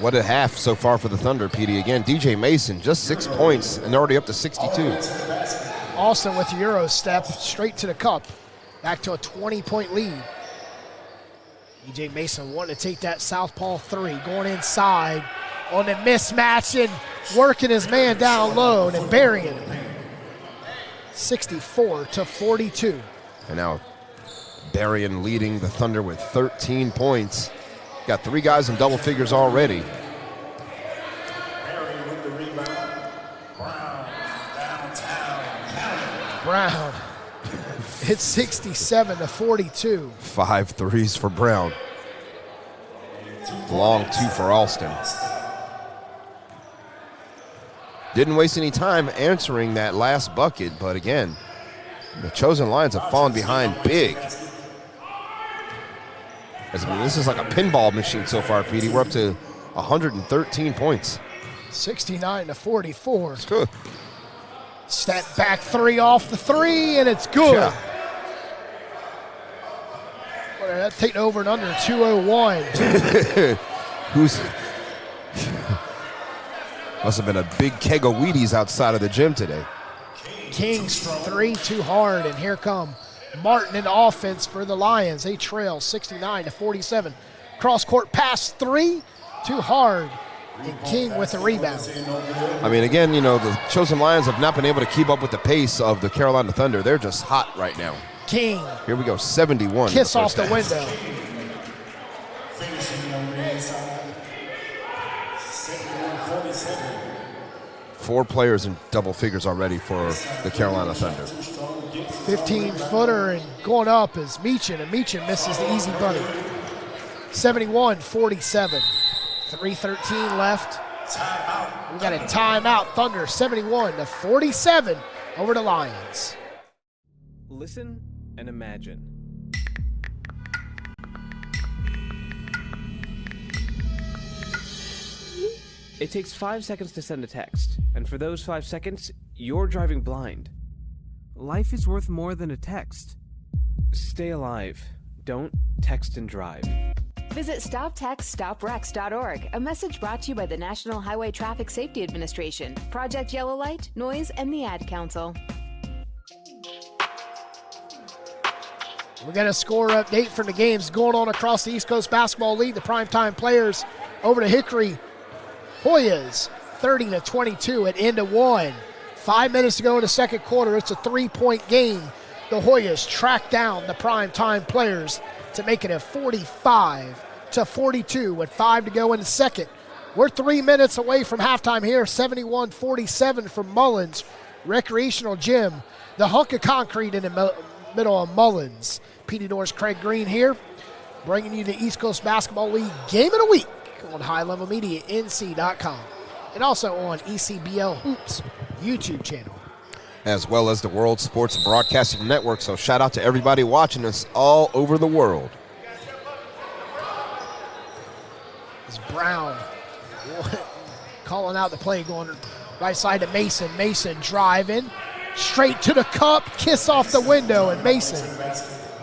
What a half so far for the Thunder, Petey. Again, DJ Mason, just 6 points and already up to 62. Austin with the Euro step straight to the cup, back to a 20-point lead. DJ Mason wanting to take that southpaw three, going inside on the mismatch and working his man down low and burying him. 64-42. And now Berrien leading the Thunder with 13 points. Got 3 guys in double figures already. Brown. It's 67-42. 5 threes for Brown. Long 2 for Alston. Didn't waste any time answering that last bucket, but again, the Chosen Lions have fallen behind big. This is like a pinball machine so far, Petey. We're up to 113 points. 69-44. It's good. Step back three off the three, and it's good. Yeah. That taking over and under 201. Must have been a big keg of Wheaties outside of the gym today. Kings three too hard, and here come Martin in offense for the Lions. They trail 69-47. Cross-court pass three, too hard, and King with the rebound. I mean, again, the Chosen Lions have not been able to keep up with the pace of the Carolina Thunder. They're just hot right now. King. Here we go, 71. Kiss off the window. 4 players in double figures already for the Carolina Thunder. 15-footer and going up is Meechin, and Meechin misses the easy bunny. 71-47. 3:13 left. We got a timeout. Thunder 71-47 over the Lions. Listen and imagine. It takes 5 seconds to send a text, and for those 5 seconds, you're driving blind. Life is worth more than a text. Stay alive. Don't text and drive. Visit StopTextStopWrecks.org, a message brought to you by the National Highway Traffic Safety Administration, Project Yellow Light, Noise, and the Ad Council. We got a score update from the games going on across the East Coast Basketball League. The primetime players over to Hickory Hoyas, 30-22 at end of one. 5 minutes to go in the second quarter. It's a 3-point game. The Hoyas track down the primetime players to make it a 45-42 with 5 to go in the second. We're 3 minutes away from halftime here. 71-47 from Mullins Recreational Gym. The hunk of concrete in the middle of Mullins. Petey Norris, Craig Green here, bringing you the East Coast Basketball League Game of the Week on High Level Media, NC.com, and also on ECBL Hoops YouTube channel, as well as the World Sports Broadcasting Network. So shout out to everybody watching us all over the world. It's Brown calling out the play, going right side to Mason. Mason driving straight to the cup, kiss off the window, and Mason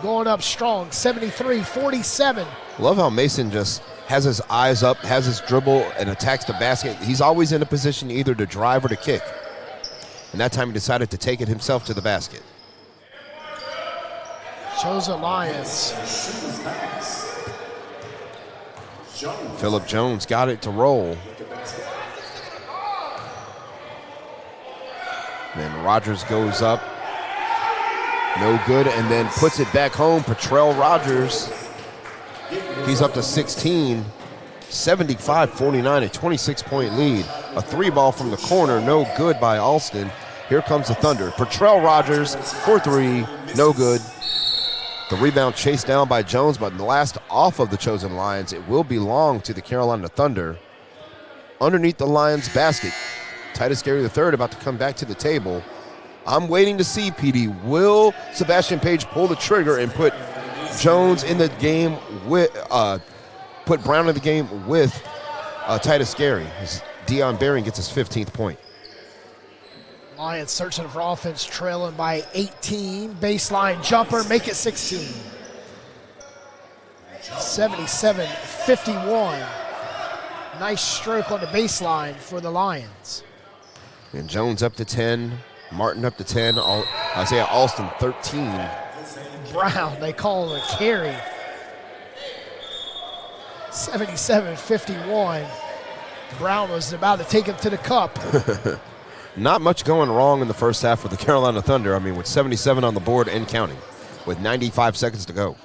going up strong, 73-47. Love how Mason just has his eyes up, has his dribble, and attacks the basket. He's always in a position either to drive or to kick. And that time he decided to take it himself to the basket. Chosen Lions. Phillip Jones got it to roll. Then Rogers goes up. No good, and then puts it back home. Patrell Rogers. He's up to 16. 75-49, a 26-point lead. A 3-ball from the corner, no good by Alston. Here comes the Thunder. Patrell Rogers for 3, no good. The rebound chased down by Jones, but the last off of the Chosen Lions. It will belong to the Carolina Thunder. Underneath the Lions basket. Titus Gary III about to come back to the table. I'm waiting to see, PD, will Sebastian Page pull the trigger and put Jones in the game with, put Brown in the game with Titus Gary? Deion Berry gets his 15th point. Lions searching for offense, trailing by 18. Baseline jumper, make it 16. 77-51. Nice stroke on the baseline for the Lions. And Jones up to 10, Martin up to 10, Isaiah Alston 13. Brown, they call it a carry. 77-51. Brown was about to take him to the cup. Not much going wrong in the first half for the Carolina Thunder. I mean, with 77 on the board and counting, with 95 seconds to go.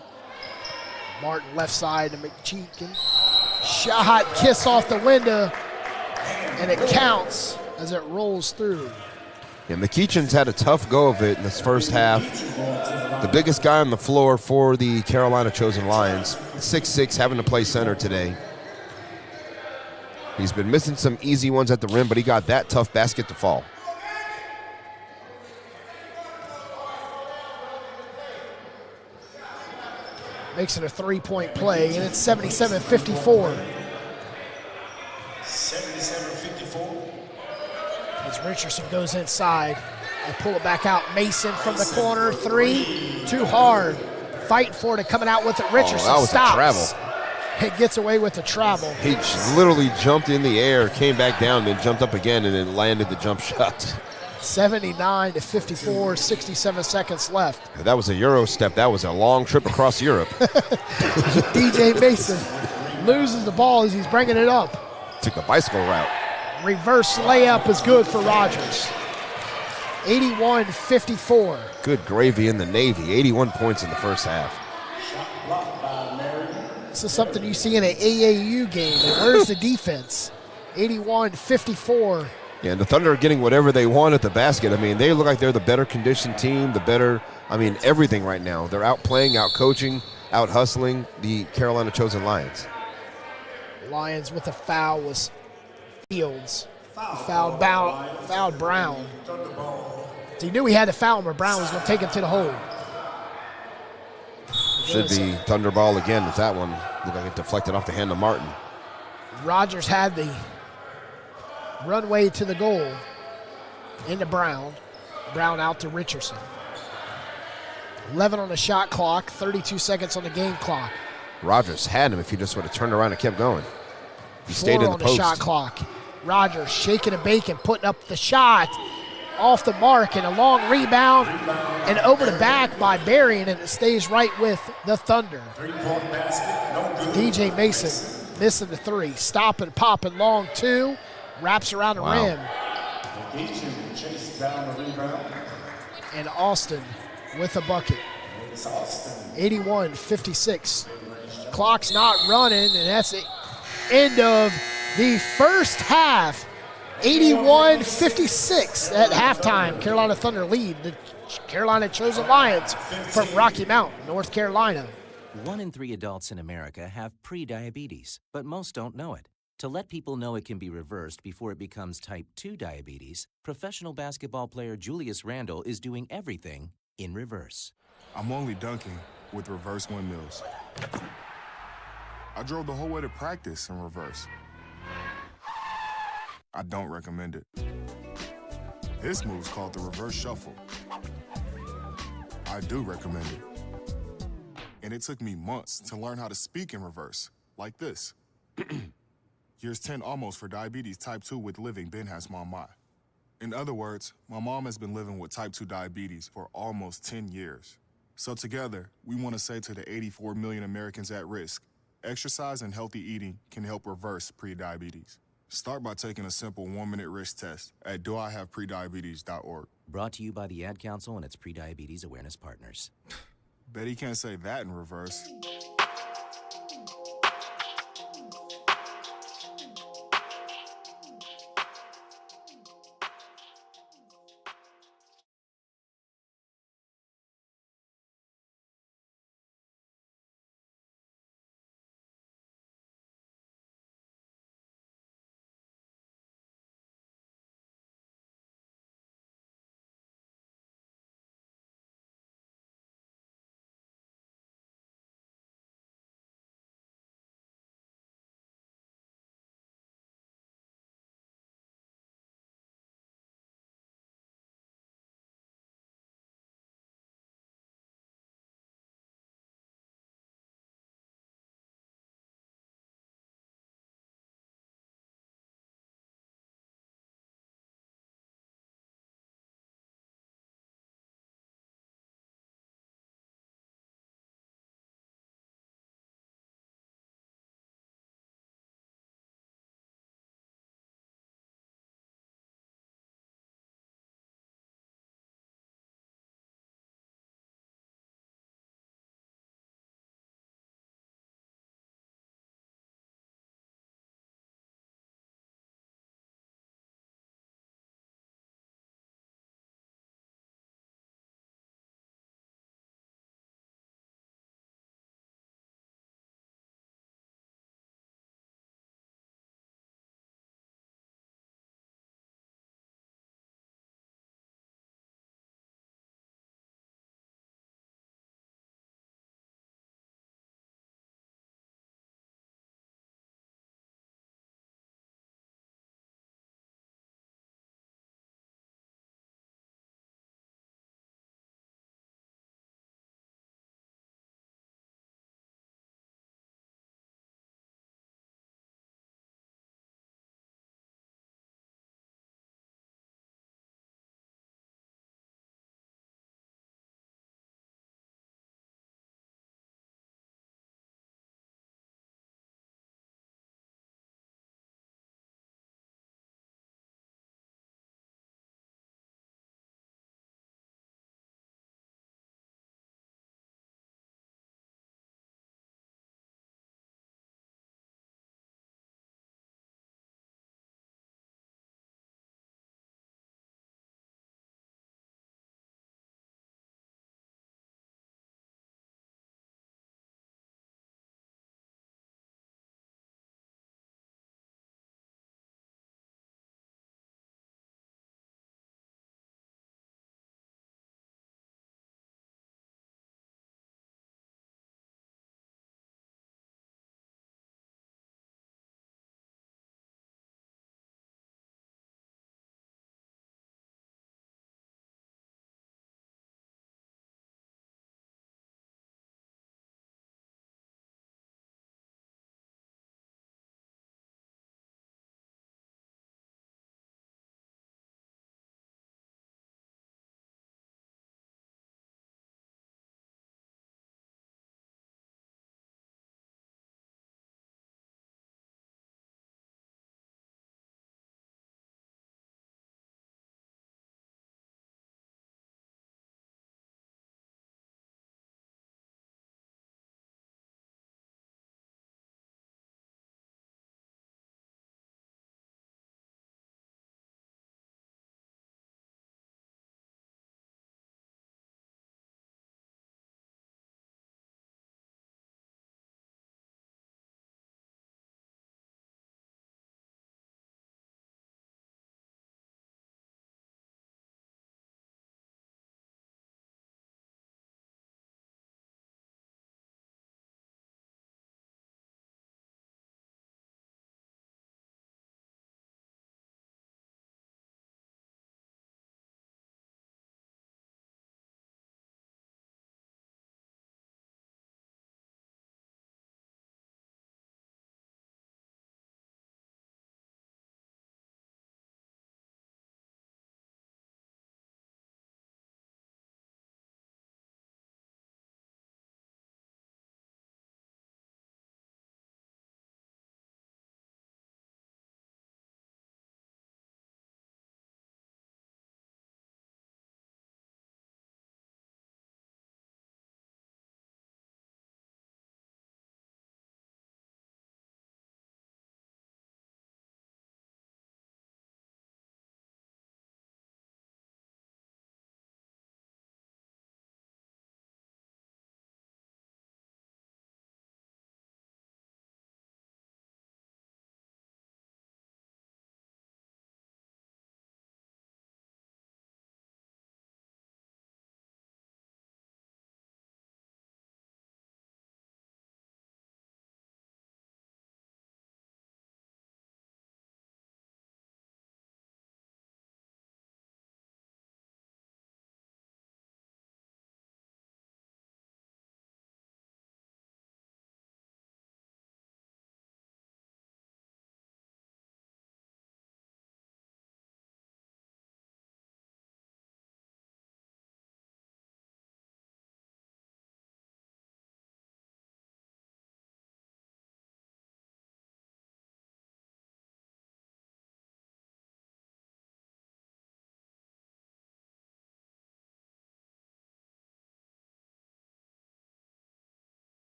Martin left side to McCheekin. Shot, kiss off the window, and it counts as it rolls through. Yeah, McEachin's had a tough go of it in this first half. The biggest guy on the floor for the Carolina Chosen Lions, 6'6", having to play center today. He's been missing some easy ones at the rim, but he got that tough basket to fall. Makes it a three-point play, and it's 77-54. 77-54. As Richardson goes inside, they pull it back out. Mason from the corner, three, too hard. Fighting for it, coming out with it. Richardson that was stops. a travel. He gets away with the travel. He literally jumped in the air, came back down, then jumped up again, and then landed the jump shot. 79-54, 67 seconds left. That was a Euro step. That was a long trip across Europe. DJ Mason loses the ball as he's bringing it up. Took the bicycle route. Reverse layup is good for Rogers. 81-54. Good gravy in the Navy. 81 points in the first half. This is something you see in an AAU game. And where's the defense? 81-54. Yeah, and the Thunder are getting whatever they want at the basket. I mean, they look like they're the better conditioned team, the better, everything right now. They're out playing, out coaching, out hustling the Carolina Chosen Lions. Lions with a foul was Fields. Fouled Brown. So he knew he had to foul him or Brown was going to take him to the hole. Should be Thunder ball again with that one. Looked like it deflected off the hand of Martin. Rogers had the runway to the goal into Brown. Brown out to Richardson. 11 on the shot clock, 32 seconds on the game clock. Rogers had him if he just would have turned around and kept going. He stayed in the on post. The shot clock. Rogers shaking and baking, putting up the shot off the mark, and a long rebound and over the back by Berry, and it stays right with the Thunder. DJ Mason missing the three, stopping, popping, long two, wraps around the rim. And Austin with a bucket. 81-56. Clock's not running, and that's the end of the first half. 81-56 at halftime. Carolina Thunder lead the Carolina Chosen Lions from Rocky Mount, North Carolina. 1 in 3 adults in America have prediabetes, but most don't know it. To let people know it can be reversed before it becomes type 2 diabetes, professional basketball player Julius Randle is doing everything in reverse. I'm only dunking with reverse windmills. I drove the whole way to practice in reverse. I don't recommend it. This move's called the reverse shuffle. I do recommend it. And it took me months to learn how to speak in reverse, like this. Years 10 almost for diabetes type 2 with living Ben has mama. In other words, my mom has been living with type 2 diabetes for almost 10 years. So together, we want to say to the 84 million Americans at risk, exercise and healthy eating can help reverse prediabetes. Start by taking a simple 1-minute risk test at doihaveprediabetes.org. Brought to you by the Ad Council and its prediabetes awareness partners. Bet he can't say that in reverse.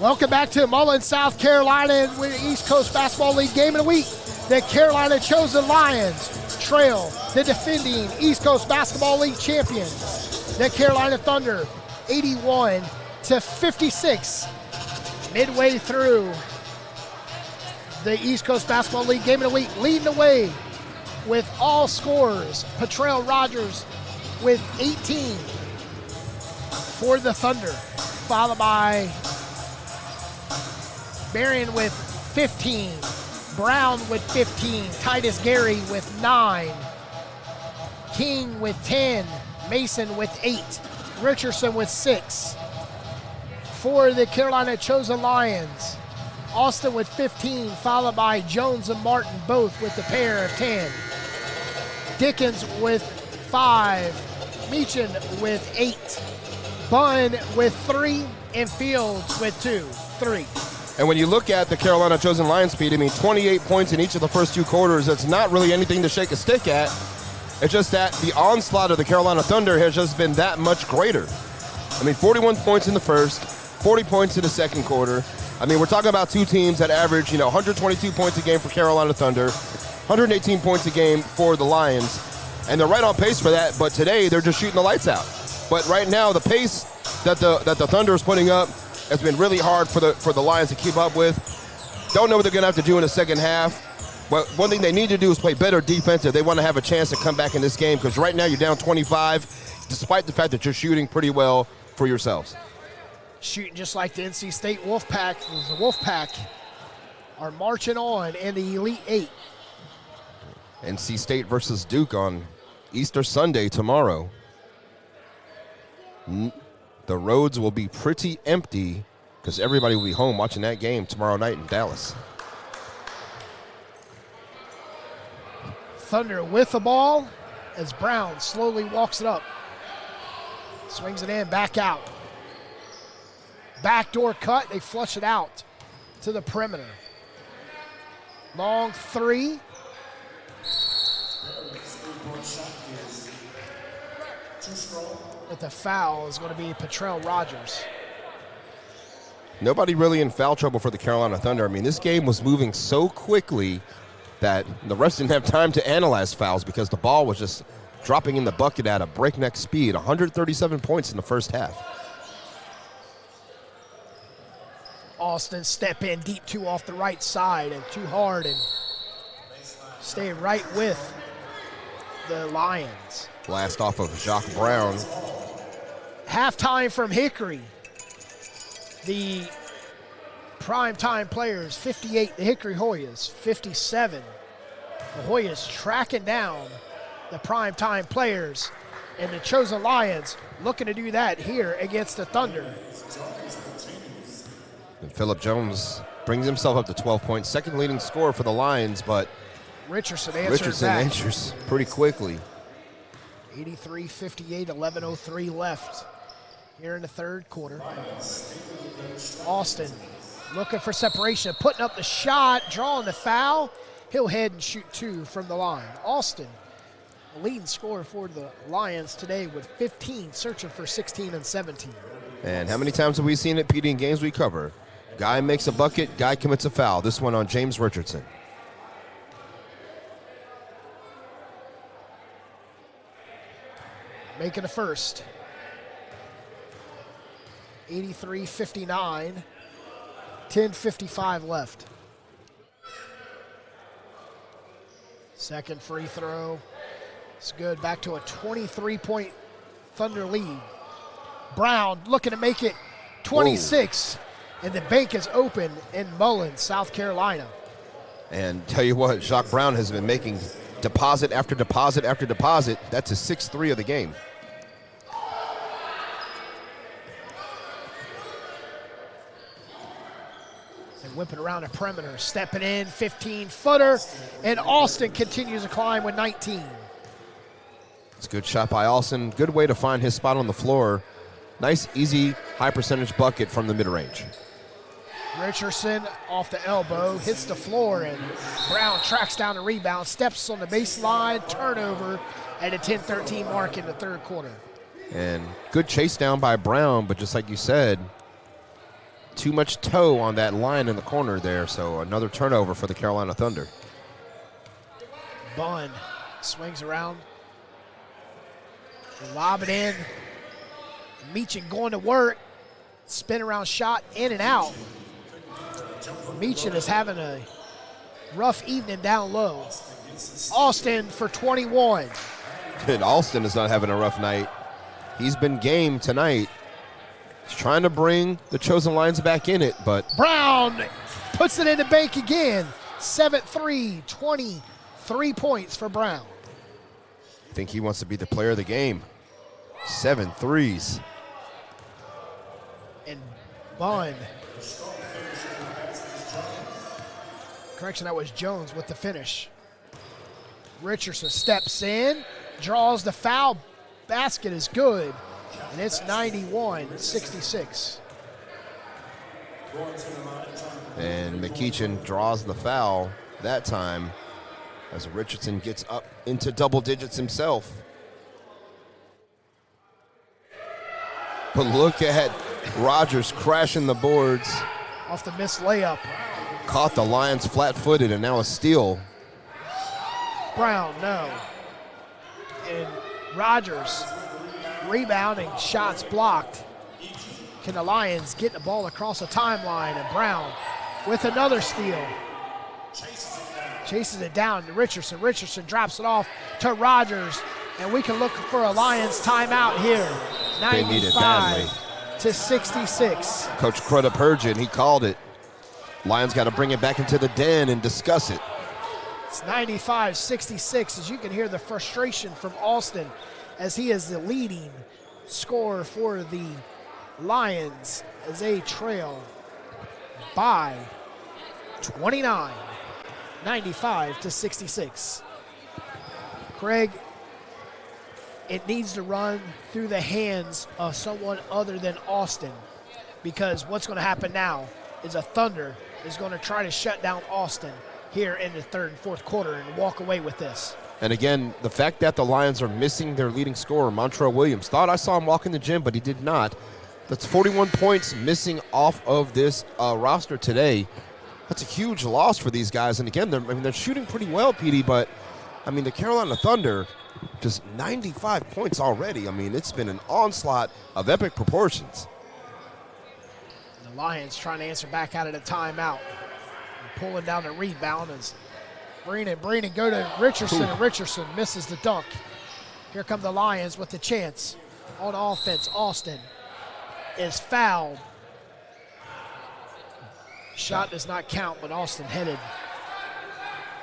Welcome back to Mullins, South Carolina, and with the East Coast Basketball League Game of the Week. The Carolina Chosen Lions trail the defending East Coast Basketball League champions, the Carolina Thunder, 81-56. Midway through the East Coast Basketball League Game of the Week, leading the way with all scorers. Patrell Rogers with 18 for the Thunder, followed by Marion with 15, Brown with 15, Titus Gary with 9, King with 10, Mason with 8, Richardson with 6. For the Carolina Chosen Lions, Austin with 15, followed by Jones and Martin, both with the pair of 10. Dickens with 5, Meechan with 8, Bunn with 3, and Fields with 3. And when you look at the Carolina Chosen Lions, Pete, 28 points in each of the first 2 quarters, it's not really anything to shake a stick at. It's just that the onslaught of the Carolina Thunder has just been that much greater. 41 points in the first, 40 points in the second quarter. We're talking about 2 teams that average, 122 points a game for Carolina Thunder, 118 points a game for the Lions. And they're right on pace for that, but today they're just shooting the lights out. But right now, the pace that the Thunder is putting up has been really hard for the Lions to keep up with. Don't know what they're going to have to do in the second half. But one thing they need to do is play better defense if they want to have a chance to come back in this game, because right now you're down 25, despite the fact that you're shooting pretty well for yourselves. Shooting just like the NC State Wolfpack. The Wolfpack are marching on in the Elite 8. NC State versus Duke on Easter Sunday tomorrow. The roads will be pretty empty because everybody will be home watching that game tomorrow night in Dallas. Thunder with the ball as Brown slowly walks it up. Swings it in, back out. Backdoor cut, they flush it out to the perimeter. Long 3. But the foul is going to be Patrell Rogers. Nobody really in foul trouble for the Carolina Thunder. This game was moving so quickly that the refs didn't have time to analyze fouls because the ball was just dropping in the bucket at a breakneck speed. 137 points in the first half. Austin step in deep 2 off the right side and too hard and stay right with the Lions. Blast off of Jacques Brown. Halftime from Hickory. The primetime players, 58, the Hickory Hoyas, 57. The Hoyas tracking down the primetime players, and the Chosen Lions looking to do that here against the Thunder. And Phillip Jones brings himself up to 12 points, second leading scorer for the Lions, but Richardson answers pretty quickly. 83-58, 11:03 left here in the third quarter. Austin looking for separation, putting up the shot, drawing the foul. He'll head and shoot 2 from the line. Austin, the leading scorer for the Lions today with 15, searching for 16 and 17. And how many times have we seen it, PD, in games we cover? Guy makes a bucket, guy commits a foul. This one on James Richardson. Making the first. 83-59, 10:55 left. Second free throw. It's good. Back to a 23-point Thunder lead. Brown looking to make it 26. Whoa. And the bank is open in Mullins, South Carolina. And tell you what, Jacques Brown has been making deposit after deposit after deposit. That's his 6th 3 of the game. And whipping around the perimeter, stepping in, 15-footer, and Austin continues to climb with 19. It's a good shot by Austin. Good way to find his spot on the floor. Nice, easy, high-percentage bucket from the mid-range. Richardson off the elbow, hits the floor, and Brown tracks down the rebound, steps on the baseline, turnover at a 10-13 mark in the third quarter. And good chase down by Brown, but just like you said, too much toe on that line in the corner there, so another turnover for the Carolina Thunder. Bunn swings around. They lob it in. Meechin going to work. Spin around shot, in and out. Meechin is having a rough evening down low. Austin for 21. And Alston is not having a rough night. He's been game tonight. He's trying to bring the Chosen Lions back in it, but Brown puts it in the bank again. 7-3, 23 points for Brown. I think he wants to be the player of the game. 7 threes. And Bunn. Correction, that was Jones with the finish. Richardson steps in, draws the foul. Basket is good, and it's 91-66. And McEachin draws the foul that time as Richardson gets up into double digits himself. But look at Rogers crashing the boards. Off the missed layup. Caught the Lions flat-footed, and now a steal. Brown, no. And Rogers rebounding, shots blocked. Can the Lions get the ball across the timeline? And Brown with another steal. Chases it down to Richardson. Richardson drops it off to Rogers. And we can look for a Lions timeout here. They need it badly. 95-66. Coach Crudup heard you, and he called it. Lions got to bring it back into the den and discuss it. It's 95-66, as you can hear the frustration from Austin as he is the leading scorer for the Lions as they trail by 29, 95-66. Craig, it needs to run through the hands of someone other than Austin, because what's going to happen now is a Thunder is going to try to shut down Austin here in the third and fourth quarter and walk away with this. And again, the fact that the Lions are missing their leading scorer, Montrell Williams, thought I saw him walk in the gym, but he did not. That's 41 points missing off of this roster today. That's a huge loss for these guys. And again, they're shooting pretty well, PD, but I mean, the Carolina Thunder, just 95 points already. I mean, it's been an onslaught of epic proportions. The Lions trying to answer back out of the timeout. Pulling down the rebound as Breenan go to Richardson, and Richardson misses the dunk. Here come the Lions with the chance. On offense, Austin is fouled. Shot does not count, but Austin headed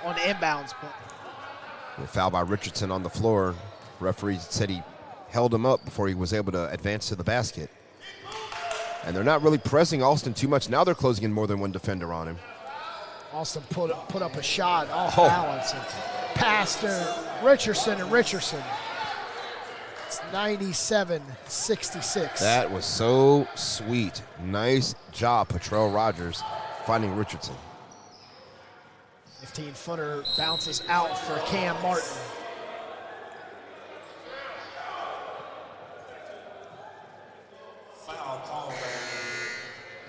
on the inbounds. A foul by Richardson on the floor. Referee said he held him up before he was able to advance to the basket. And they're not really pressing Austin too much. Now they're closing in more than one defender on him. Austin put up a shot off balance and passed to Richardson, and Richardson. It's 97-66. That was so sweet. Nice job, Patrell Rogers, finding Richardson. 15-footer bounces out for Cam Martin.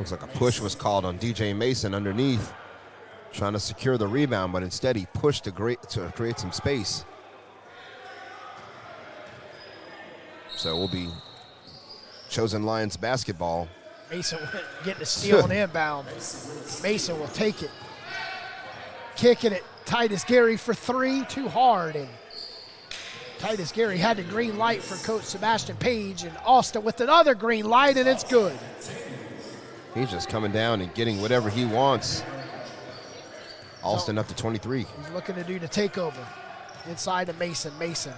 Looks like a push was called on DJ Mason underneath, trying to secure the rebound, but instead he pushed to create some space. So we'll be Chosen Lions basketball. Mason getting a steal on inbound. Mason will take it. Kicking it, Titus Gary for three, too hard. And Titus Gary had the green light for Coach Sebastian Page, and Austin with another green light, and it's good. He's just coming down and getting whatever he wants. Austin up to 23. He's looking to do the takeover. Inside to Mason. Mason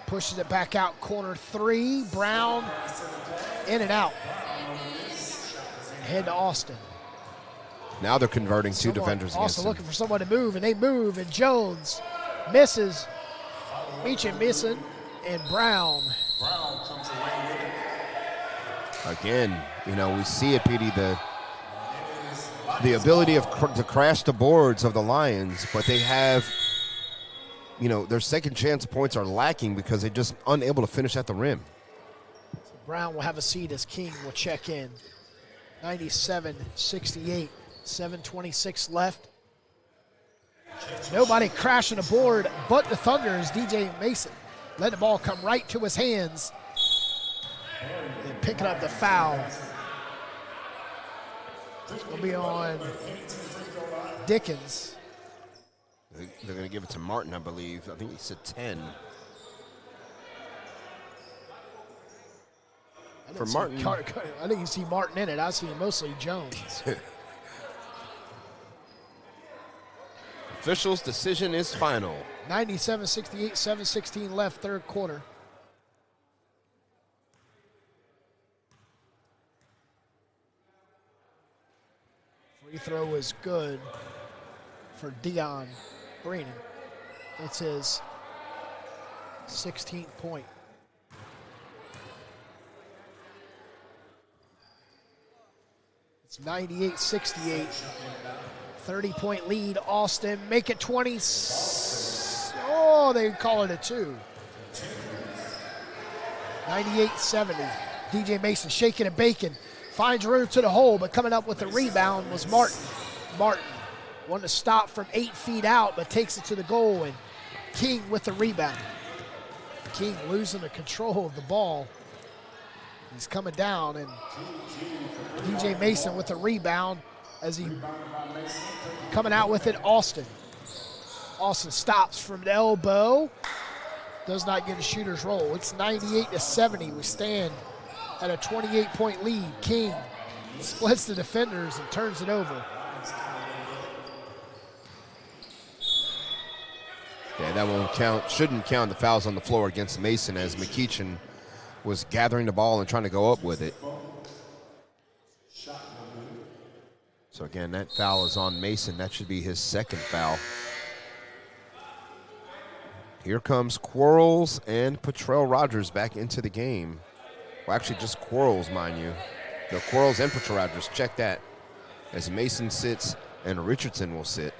pushes it back out, corner three. Brown in and out. Head to Austin. Now they're converting two defenders against Austin him. looking for someone to move, and they move, and Jones misses. Meechin missing, and Brown. Again, you know, we see it, PD, the ability to crash the boards of the Lions, but they have, you know, their second chance points are lacking because they're just unable to finish at the rim. Brown will have a seat as King will check in. 97-68. 7:26 left. Nobody crashing aboard but the Thunder as DJ Mason let the ball come right to his hands and picking up the foul. It's going to be on Dickens. They're going to give it to Martin, I believe. I think he said 10. For Martin. I think you see Martin in it. I see mostly Jones. Officials' decision is final. 97-68, 7:16 left, third quarter. Free throw is good for Dion Brennan. That's his 16th point. It's 98-68. 30-point lead, Austin. Make it 20. Oh, they call it a 2. 98-70. DJ Mason shaking and baking. Finds room to the hole, but coming up with the rebound was Martin. Martin wanted to stop from 8 feet out, but takes it to the goal, and King with the rebound. King losing the control of the ball. He's coming down, and DJ Mason with the rebound as he coming out with it, Austin. Austin stops from the elbow. Does not get a shooter's roll. It's 98-70. We stand at a 28-point lead. King splits the defenders and turns it over. Yeah, that won't count. Shouldn't count the fouls on the floor against Mason as McEachin was gathering the ball and trying to go up with it. So again, that foul is on Mason. That should be his second foul. Here comes Quarles and Patrell Rogers back into the game. Well, actually just Quarles, mind you. No, Quarles and Patrell Rogers, check that. As Mason sits and Richardson will sit.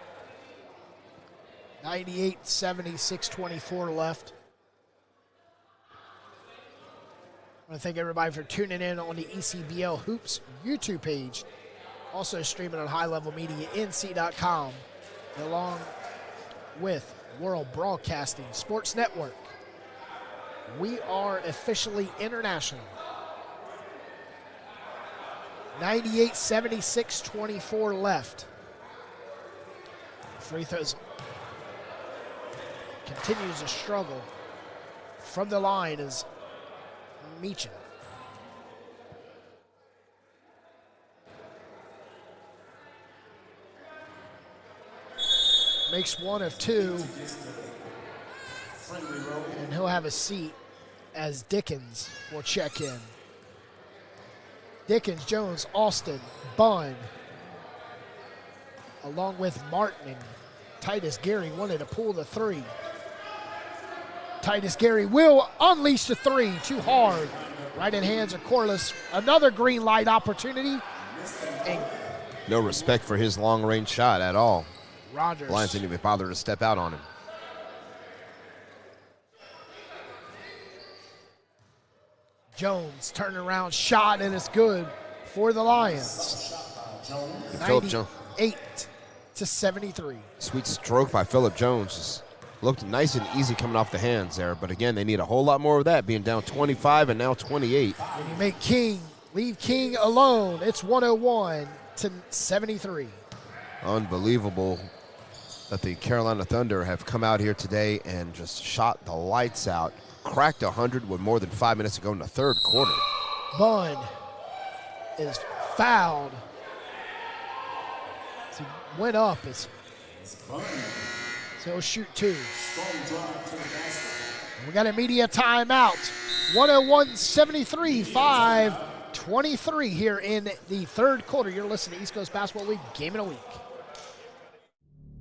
98-70, 6:24 left. I want to thank everybody for tuning in on the ECBL Hoops YouTube page. Also streaming on High Level Media, NC.com, along with World Broadcasting Sports Network. We are officially international. 98-70, 6:24 left. Free throws continues to struggle from the line is Meachin. Makes one of two, and he'll have a seat as Dickens will check in. Dickens, Jones, Austin, Bunn, along with Martin and Titus Gary wanted to pull the three. Titus Gary will unleash the three, too hard. Right in hands of Corliss. Another green light opportunity. And no respect for his long-range shot at all. Rogers. Lions didn't even bother to step out on him. Jones turning around shot, and it's good for the Lions. 98-73. Sweet stroke by Phillip Jones. Just looked nice and easy coming off the hands there. But again, they need a whole lot more of that, being down 25 and now 28. When you make King, leave King alone, it's 101-73. Unbelievable that the Carolina Thunder have come out here today and just shot the lights out. Cracked 100 with more than 5 minutes to go in the third quarter. Bunn is fouled. So went up. So he'll shoot two. We got a media timeout. 101-73, 5:23 here in the third quarter. You're listening to East Coast Basketball League Game of the Week.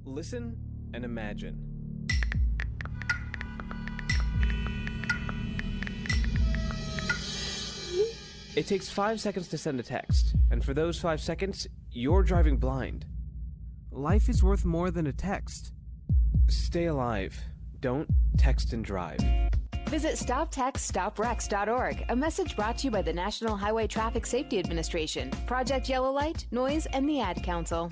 Listen and imagine. It takes 5 seconds to send a text, and for those 5 seconds, you're driving blind. Life is worth more than a text. Stay alive. Don't text and drive. Visit StopTextStopWrecks.org, a message brought to you by the National Highway Traffic Safety Administration, Project Yellow Light, Noise, and the Ad Council.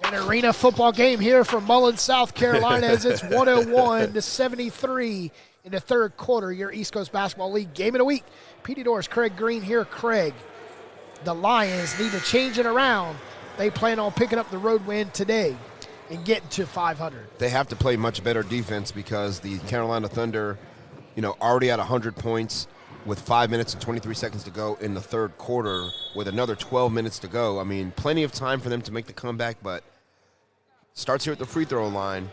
An arena football game here from Mullins, South Carolina, as it's 101-73 in the third quarter. Your East Coast Basketball League game of the week. PD Doors, Craig Green here. Craig, the Lions need to change it around. They plan on picking up the road win today and getting to 500. They have to play much better defense because the Carolina Thunder, already at 100 points with 5 minutes and 23 seconds to go in the third quarter with another 12 minutes to go. I mean, plenty of time for them to make the comeback, but starts here at the free throw line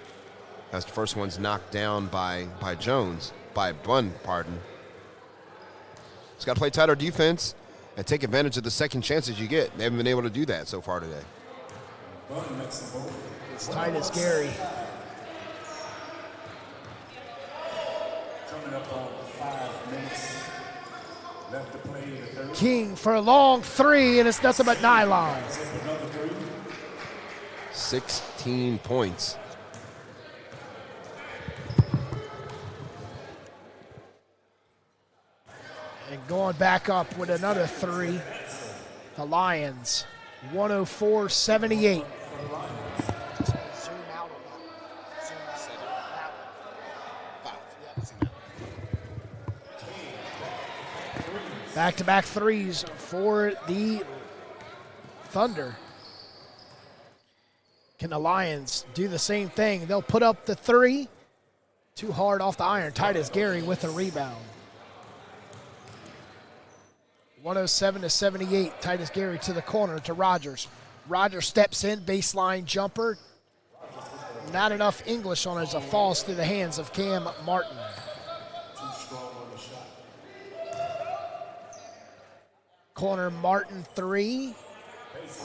as the first one's knocked down by Bunn. Just got to play tighter defense and take advantage of the second chances you get. They haven't been able to do that so far today. It's Titus Gary. Coming up on 5 minutes left to play in the third. King for a long three, and it's nothing but nylon. 16 points. And going back up with another three, the Lions, 104-78. Back-to-back threes for the Thunder. Can the Lions do the same thing? They'll put up the three. Too hard off the iron. Titus Gary with a rebound. 107-78. Titus Gary to the corner to Rogers. Rogers steps in, baseline jumper. Not enough English on it as it falls through the hands of Cam Martin. Corner Martin three.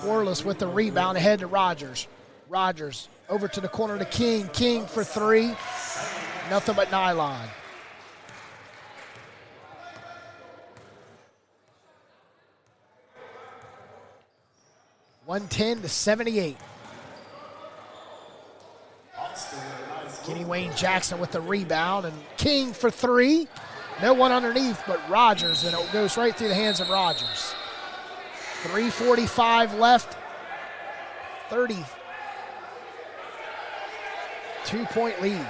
Corliss with the rebound ahead to Rogers. Rogers over to the corner to King. King for three. Nothing but nylon. (110-78). Kenny Wayne Jackson with the rebound, and King for three. No one underneath but Rogers, and it goes right through the hands of Rogers. 3:45 left. 32-point lead.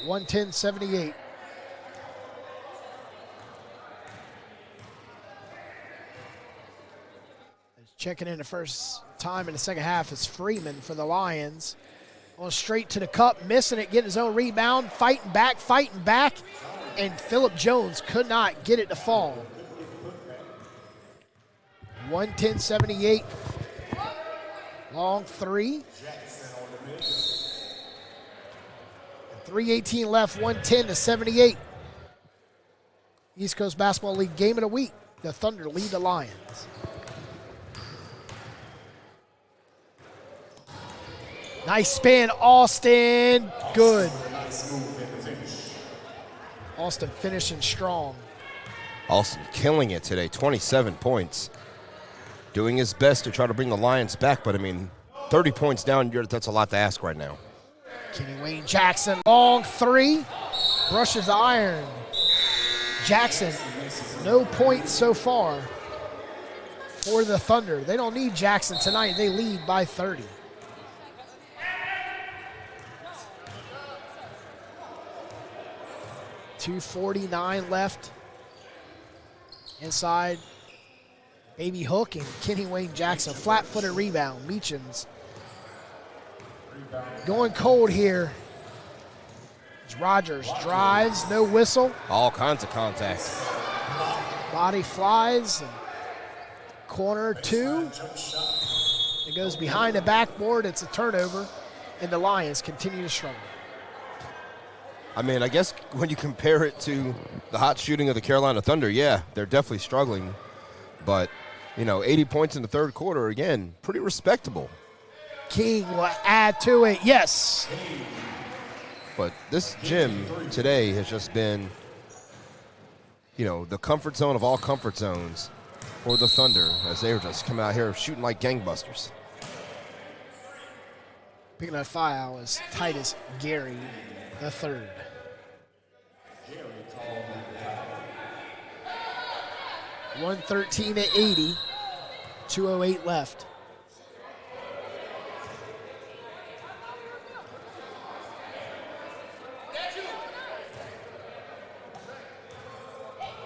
(110-78). Checking in the first time in the second half is Freeman for the Lions. Going straight to the cup, missing it, getting his own rebound, fighting back, and Phillip Jones could not get it to fall. 110-78. Long three. 3:18 left, 110-78. East Coast Basketball League game of the week. The Thunder lead the Lions. Nice spin, Austin. Good. Austin finishing strong. Austin killing it today, 27 points. Doing his best to try to bring the Lions back, but 30 points down, that's a lot to ask right now. Kenny Wayne Jackson, long three. Brushes the iron. Jackson, no points so far for the Thunder. They don't need Jackson tonight. They lead by 30. .249 left. Inside, Baby Hook and Kenny Wayne Jackson. Flat-footed rebound. Meachams going cold here. As Rogers drives, no whistle. All kinds of contact. Body flies. And corner two. It goes behind the backboard. It's a turnover. And the Lions continue to struggle. I guess when you compare it to the hot shooting of the Carolina Thunder, yeah, they're definitely struggling. But, 80 points in the third quarter, again, pretty respectable. King will add to it, yes. But this gym today has just been the comfort zone of all comfort zones for the Thunder as they were just coming out here shooting like gangbusters. Picking up foul is Titus Gary, the third. 113-80, 2:08 left.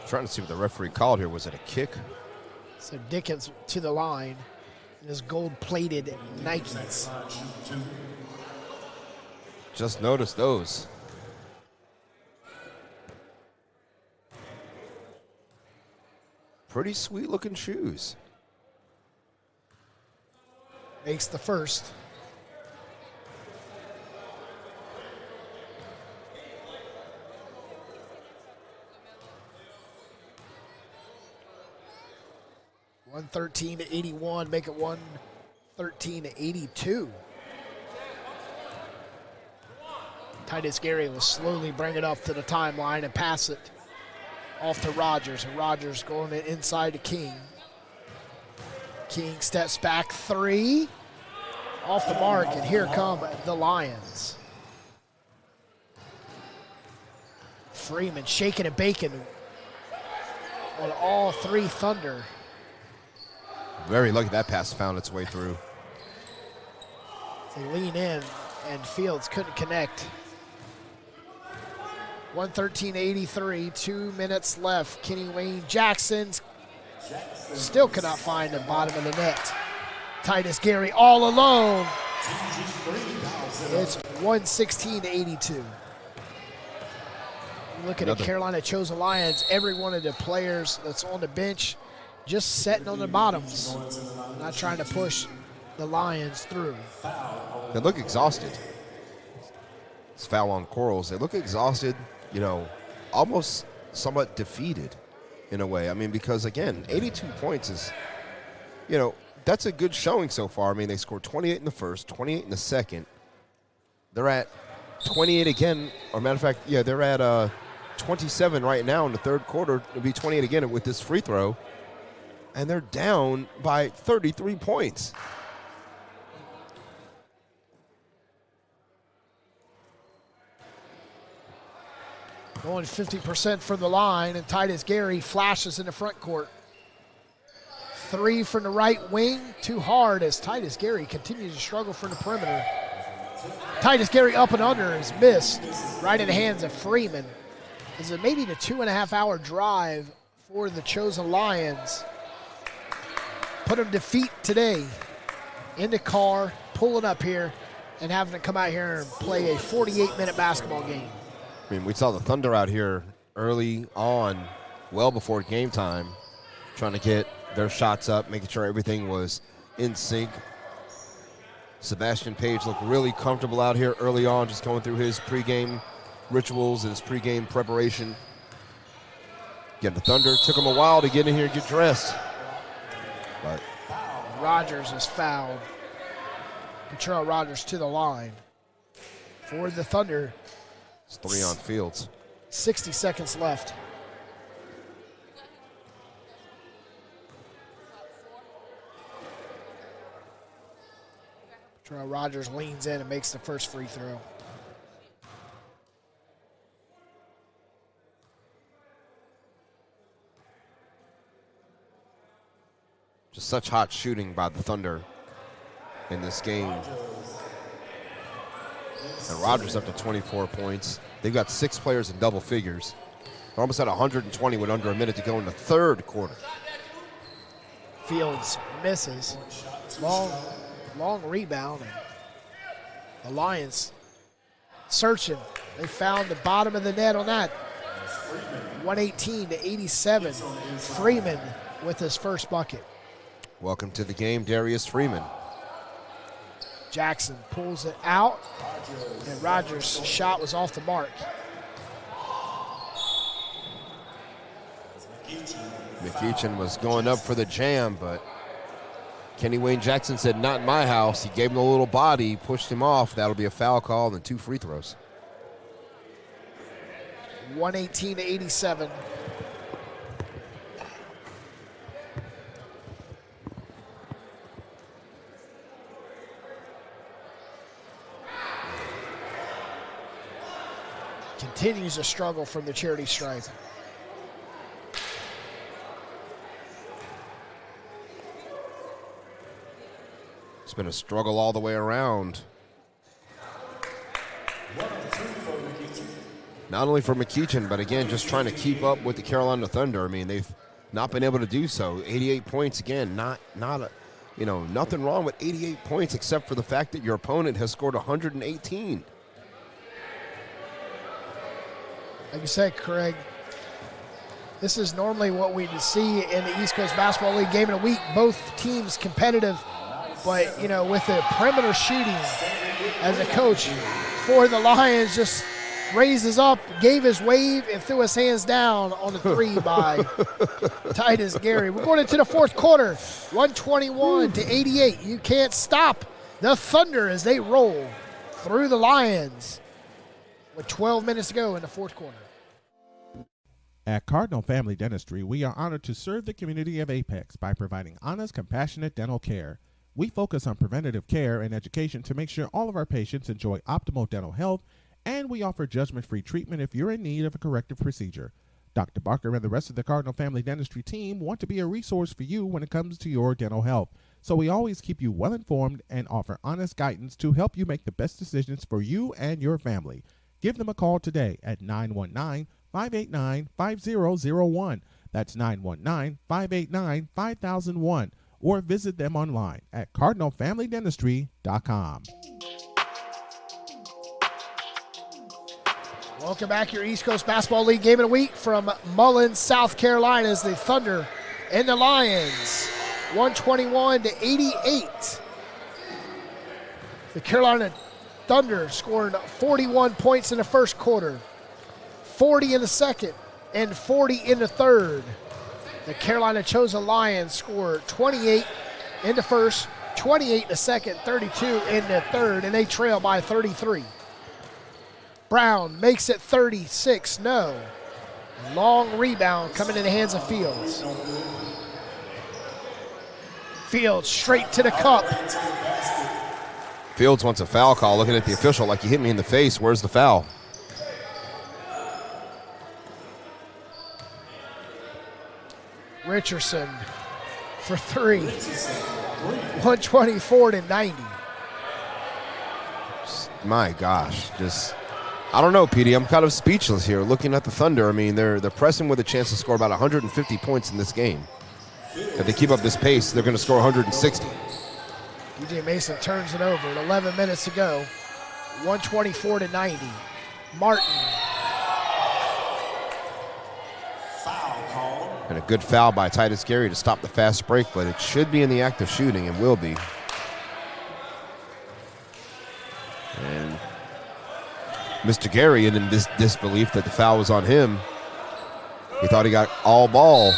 Trying to see what the referee called here. Was it a kick? So Dickens to the line in his gold-plated Nikes. Just noticed those. Pretty sweet-looking shoes. Makes the first. $113-81, make it 113-82. Titus Gary will slowly bring it up to the timeline and pass it off to Rogers, and Rogers going inside to King. King steps back, three, off the mark, and here come the Lions. Freeman shaking and baking on all three Thunder. Very lucky that pass found its way through. They lean in, and Fields couldn't connect. 113-83, 2 minutes left. Kenny Wayne Jackson still could not find the bottom of the net. Titus Gary all alone. It's 116-82. Looking at Carolina Chosen Lions, every one of the players that's on the bench just sitting on the bottoms, not trying to push the Lions through. They look exhausted. It's foul on Quarles. They look exhausted, almost somewhat defeated in a way. I mean, because, again, 82 points is, that's a good showing so far. I mean, they scored 28 in the first, 28 in the second. They're at 28 again. Or matter of fact, they're at 27 right now in the third quarter. It'll be 28 again with this free throw. And they're down by 33 points. Going 50% from the line, and Titus Gary flashes in the front court. Three from the right wing, too hard as Titus Gary continues to struggle from the perimeter. Titus Gary up and under is missed, right in the hands of Freeman. This is maybe the 2.5-hour drive for the Chosen Lions. Put them to feet today in the car, pulling up here, and having to come out here and play a 48-minute basketball game. I mean, we saw the Thunder out here early on, well before game time, trying to get their shots up, making sure everything was in sync. Sebastian Page looked really comfortable out here early on, just going through his pregame rituals and his pregame preparation. Again, the Thunder took him a while to get in here and get dressed. But Rogers is fouled. Latrell Rogers to the line. For the Thunder. It's 3 on Fields. 60 seconds left. Latrell Rogers leans in and makes the first free throw. Just such hot shooting by the Thunder in this game. And Rogers up to 24 points. They've got 6 players in double figures. They're almost at 120 with under a minute to go in the third quarter. Fields misses. Long rebound. And the Lions searching. They found the bottom of the net on that. 118-87. Freeman with his first bucket. Welcome to the game, Darius Freeman. Jackson pulls it out, and Rogers' shot was off the mark. McEachin was going up for the jam, but Kenny Wayne Jackson said, not in my house. He gave him a little body, pushed him off. That'll be a foul call and 2 free throws. 118-87. continues to struggle from the charity stripe. It's been a struggle all the way around. Not only for McEachin, but again, just trying to keep up with the Carolina Thunder. I mean, they've not been able to do so. 88 points again, nothing wrong with 88 points except for the fact that your opponent has scored 118. Like you said, Craig, this is normally what we see in the East Coast Basketball League game of the week. Both teams competitive, but, with the perimeter shooting as a coach for the Lions, just raises up, gave his wave, and threw his hands down on the three by Titus Gary. We're going into the fourth quarter, 121-88. You can't stop the Thunder as they roll through the Lions with 12 minutes to go in the fourth quarter. At Cardinal Family Dentistry, we are honored to serve the community of Apex by providing honest, compassionate dental care. We focus on preventative care and education to make sure all of our patients enjoy optimal dental health, and we offer judgment-free treatment if you're in need of a corrective procedure. Dr. Barker and the rest of the Cardinal Family Dentistry team want to be a resource for you when it comes to your dental health, so we always keep you well-informed and offer honest guidance to help you make the best decisions for you and your family. Give them a call today at 919-589-5001. That's 919-589-5001. Or visit them online at cardinalfamilydentistry.com. Welcome back, your East Coast Basketball League game of the week from Mullins, South Carolina, as the Thunder and the Lions, 121-88. The Carolina Thunder scored 41 points in the first quarter, 40 in the second, and 40 in the third. The Carolina Chosen Lions scored 28 in the first, 28 in the second, 32 in the third, and they trail by 33. Brown makes it 36, no. Long rebound coming in the hands of Fields. Fields straight to the cup. Fields wants a foul call, looking at the official like, you hit me in the face, where's the foul? Richardson for three, 124-90. My gosh, I don't know, PD. I'm kind of speechless here looking at the Thunder. I mean, they're pressing with a chance to score about 150 points in this game. If they keep up this pace, they're going to score 160. DJ Mason turns it over at 11 minutes to go, 124-90. Martin. And a good foul by Titus Gary to stop the fast break, but it should be in the act of shooting and will be. And Mr. Gary, in this disbelief that the foul was on him, he thought he got all ball.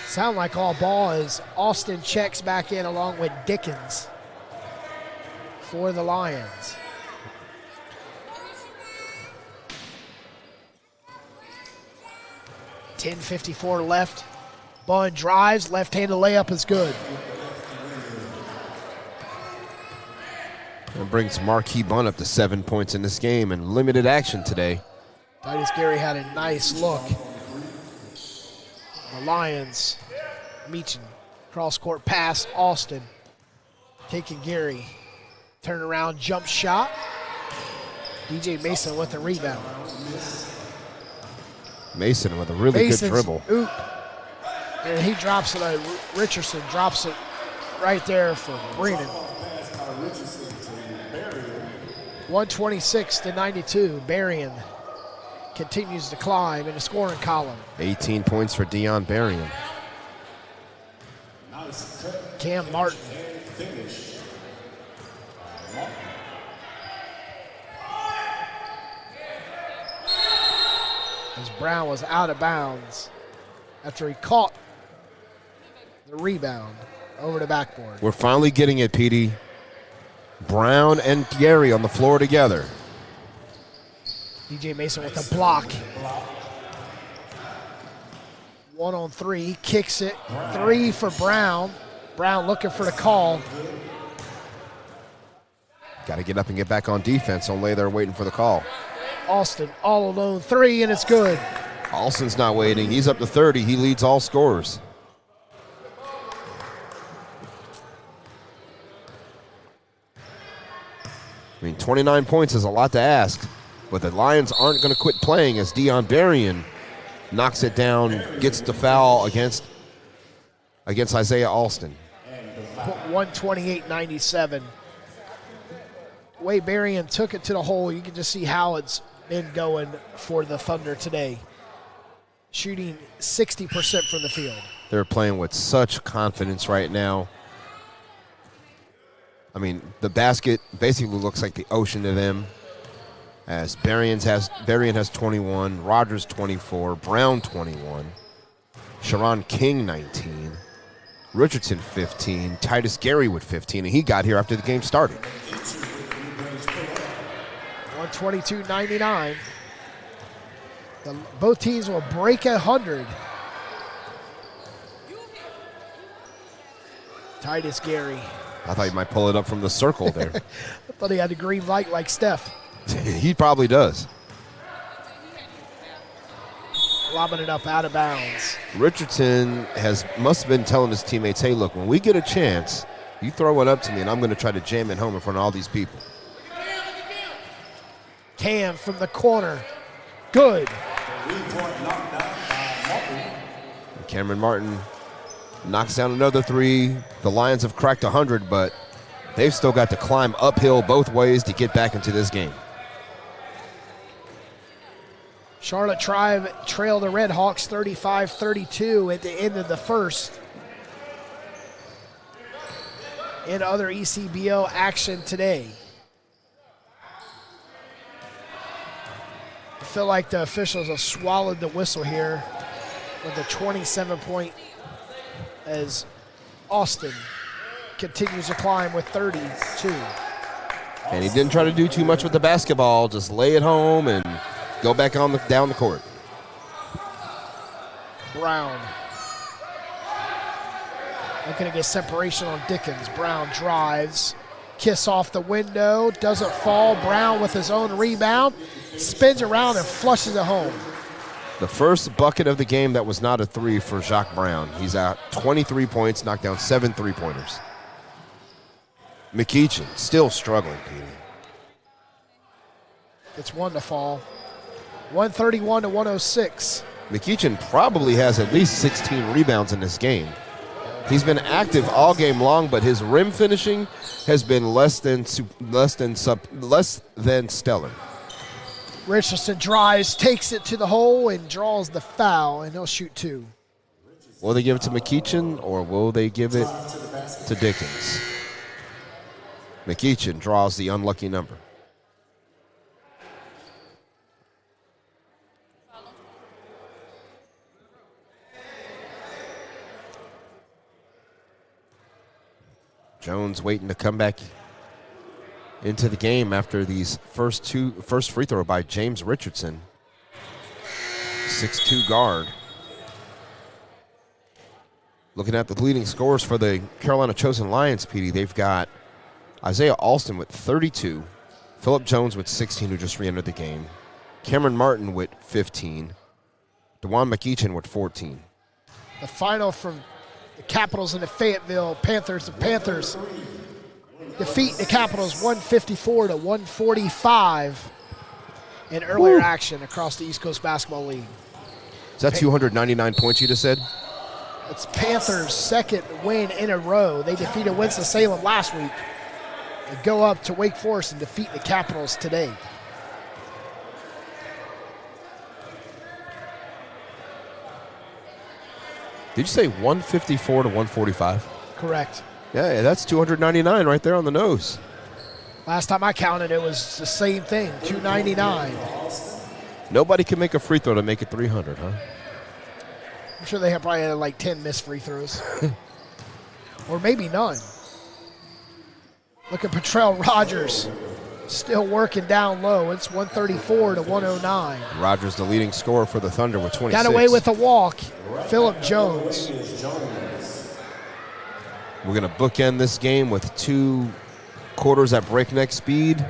Sound like all ball as Austin checks back in along with Dickens for the Lions. .10:54 left. Bunn drives, left-handed layup is good. And brings Marquis Bunn up to 7 points in this game and limited action today. Titus Gary had a nice look. The Lions, Meechin, cross-court pass, Austin, taking Gary. Turn around, jump shot. DJ Mason with the rebound. Mason with a really good dribble. Oop. And he drops it. Richardson drops it right there for Brennan. 126-92. Berrien continues to climb in the scoring column. 18 points for Dion Berrien. Cam Martin. As Brown was out of bounds after he caught the rebound over the backboard. We're finally getting it, PD. Brown and Gary on the floor together. DJ Mason with a block. 1-on-3, kicks it. Three for Brown. Brown looking for the call. Got to get up and get back on defense. Don't lay there waiting for the call. Alston all alone, 3, and it's good. Alston's not waiting. He's up to 30. He leads all scorers. I mean, 29 points is a lot to ask, but the Lions aren't going to quit playing as Dion Berrien knocks it down, gets the foul against Isaiah Alston. 128-97. The way Berrien took it to the hole, you can just see how it's been going for the Thunder today. Shooting 60% from the field. They're playing with such confidence right now. I mean, the basket basically looks like the ocean to them. As Berrien has 21, Rogers 24, Brown 21, Sharon King 19, Richardson 15, Titus Gary with 15, and he got here after the game started. 122-99. Both teams will break 100. Titus Gary. I thought you might pull it up from the circle there. I thought he had a green light like Steph. He probably does. Lobbing it up out of bounds. Richardson must have been telling his teammates, hey, look, when we get a chance, you throw it up to me, and I'm going to try to jam it home in front of all these people. Cam from the corner. Good. Cameron Martin knocks down another 3. The Lions have cracked 100, but they've still got to climb uphill both ways to get back into this game. Charlotte Tribe trailed the Red Hawks 35-32 at the end of the first. In other ECBL action today. I feel like the officials have swallowed the whistle here with a 27-point as Austin continues to climb with 32. And he didn't try to do too much with the basketball, just lay it home and go back down the court. Brown. Looking to get separation on Dickens. Brown drives. Kiss off the window. Doesn't fall. Brown with his own rebound. Spins around and flushes it home. The first bucket of the game that was not a 3 for Jacques Brown. He's at 23 points, knocked down 7 3-pointers. McEachin still struggling, Petey. It's 1 to fall. 131-106. McEachin probably has at least 16 rebounds in this game. He's been active all game long, but his rim finishing has been less than stellar. Richardson drives, takes it to the hole, and draws the foul, and he'll shoot 2. Will they give it to McEachin, or will they give it to Dickens? McEachin draws the unlucky number. Jones waiting to come back into the game after these first free throw by James Richardson. 6'2" guard. Looking at the leading scorers for the Carolina Chosen Lions, Petey, they've got Isaiah Alston with 32, Phillip Jones with 16, who just re-entered the game, Cameron Martin with 15, DeJuan McEachin with 14. The final from the Capitals and the Fayetteville Panthers. The Panthers defeat the Capitals 154-145 in earlier action across the East Coast Basketball League. Is that 299 points you just said? It's Panthers' second win in a row. They defeated Winston-Salem last week and go up to Wake Forest and defeat the Capitals today. Did you say 154-145? Correct. Yeah, that's 299 right there on the nose. Last time I counted, it was the same thing, 299. Nobody can make a free throw to make it 300, huh? I'm sure they have probably had like 10 missed free throws. Or maybe none. Look at Petrell Rogers, still working down low. It's 134-109. Rogers, the leading scorer for the Thunder with 26. Got away with a walk. Phillip Jones. We're going to bookend this game with 2 quarters at breakneck speed.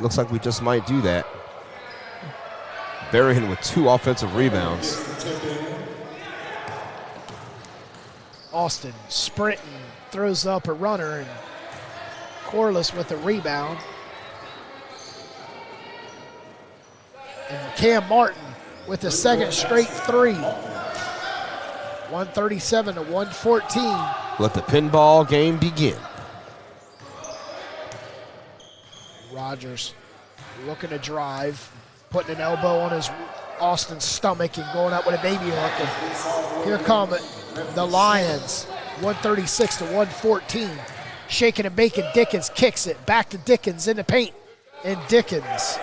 Looks like we just might do that. Berrien with 2 offensive rebounds. Austin sprinting, throws up a runner, and Corliss with a rebound. And Cam Martin with a second straight 3. 137 to 114. Let the pinball game begin. Rogers looking to drive, putting an elbow on his Austin's stomach and going up with a baby hook. And here come the Lions, 136 to 114. Shaking and baking, Dickens kicks it back to Dickens in the paint, and Dickens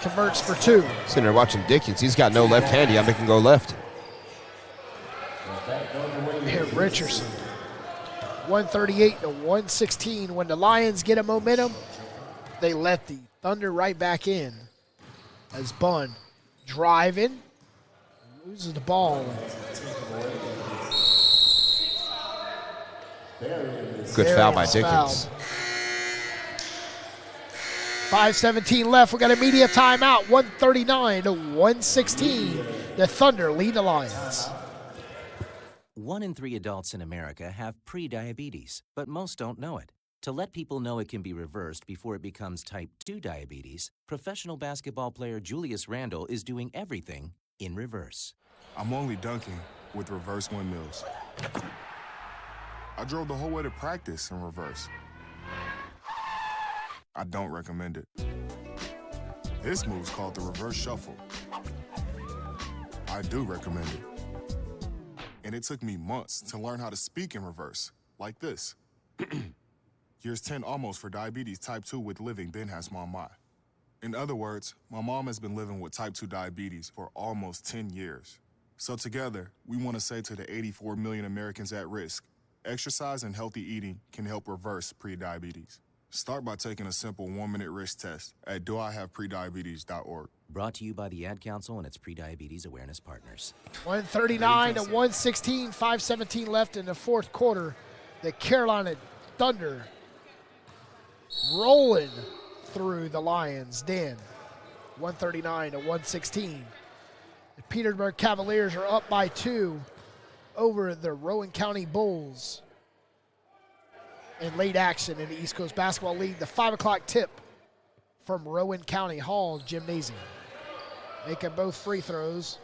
converts for 2. Sitting there watching Dickens. He's got no left hand. He can go left. Here, Richardson, 138 to 116. When the Lions get a momentum, they let the Thunder right back in as Bunn driving, loses the ball. Good foul by Dickens. 5:17 left. We got a media timeout. 139 to 116. The Thunder lead the Lions. 1 in 3 adults in America have prediabetes, but most don't know it. To let people know it can be reversed before it becomes type 2 diabetes, professional basketball player Julius Randle is doing everything in reverse. I'm only dunking with reverse windmills. I drove the whole way to practice in reverse. I don't recommend it. This move's called the reverse shuffle. I do recommend it. And it took me months to learn how to speak in reverse, like this. Years 10 almost for diabetes type 2 with living Ben has mom my. In other words, my mom has been living with type 2 diabetes for almost 10 years. So together, we want to say to the 84 million Americans at risk, exercise and healthy eating can help reverse prediabetes. Start by taking a simple 1-minute risk test at doihaveprediabetes.org. Brought to you by the Ad Council and its prediabetes awareness partners. 139 to 116, 5:17 left in the fourth quarter. The Carolina Thunder rolling through the Lions' den. 139 to 116. The Petersburg Cavaliers are up by 2 over the Rowan County Bulls in late action in the East Coast Basketball League. The 5 o'clock tip from Rowan County Hall Gymnasium. Making both free throws.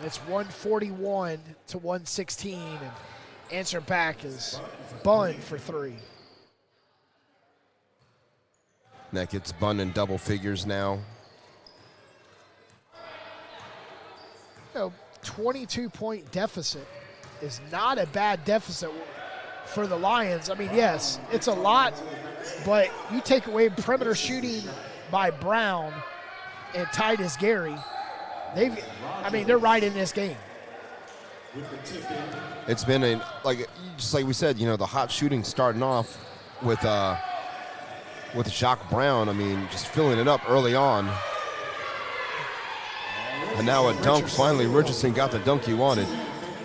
It's 141 to 116, and answer back is Bunn for 3. That gets Bunn in double figures now. 22-point deficit is not a bad deficit for the Lions. I mean, yes, it's a lot, but you take away perimeter shooting by Brown and Titus Gary, they're right in this game. It's been just like we said, the hot shooting starting off with Jacques Brown. I mean, just filling it up early on. And now a dunk. Finally, Richardson got the dunk he wanted.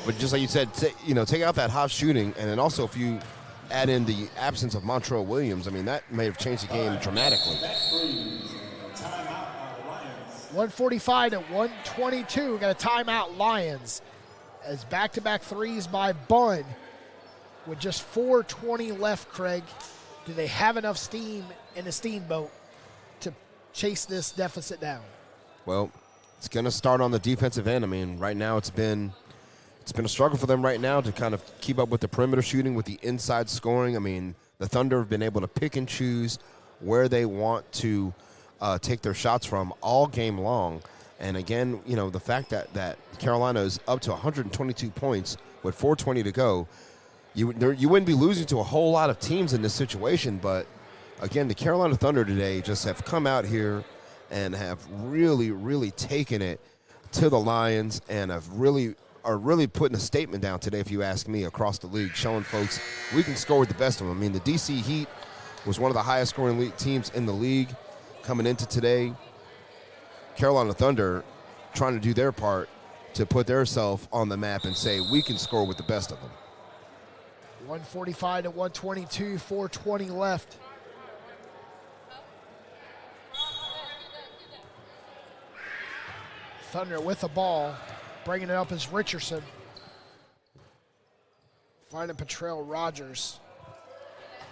But just like you said, take out that hot shooting, and then also if you add in the absence of Montrell Williams, I mean, that may have changed the game dramatically. 145 to 122. We got a timeout, Lions, as back-to-back threes by Bunn. With just 4:20 left, Craig, do they have enough steam in the steamboat to chase this deficit down? Well, it's going to start on the defensive end. I mean, right now it's been a struggle for them right now to kind of keep up with the perimeter shooting, with the inside scoring. I mean, the Thunder have been able to pick and choose where they want to take their shots from all game long. And again, the fact that Carolina is up to 122 points with 4:20 to go, you wouldn't be losing to a whole lot of teams in this situation. But again, the Carolina Thunder today just have come out here and have really, really taken it to the Lions, and are really putting a statement down today, if you ask me, across the league, showing folks we can score with the best of them. I mean, the DC Heat was one of the highest scoring teams in the league coming into today. Carolina Thunder trying to do their part to put themselves on the map and say we can score with the best of them. 145 to 122, 4:20 left. Thunder with the ball. Bringing it up is Richardson. Finding Petrell Rogers.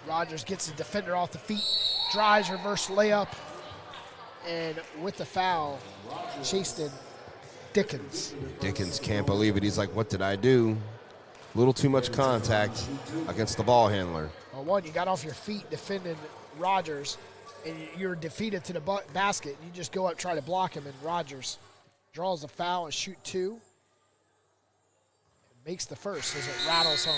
Rogers gets the defender off the feet. Drives, reverse layup. And with the foul, chased in Dickens. Dickens can't believe it. He's like, what did I do? A little too much contact against the ball handler. Well, one, you got off your feet defending Rogers, and you're defeated to the basket. You just go up, try to block him, and Rogers draws the foul and shoot two. Makes the first as it rattles home.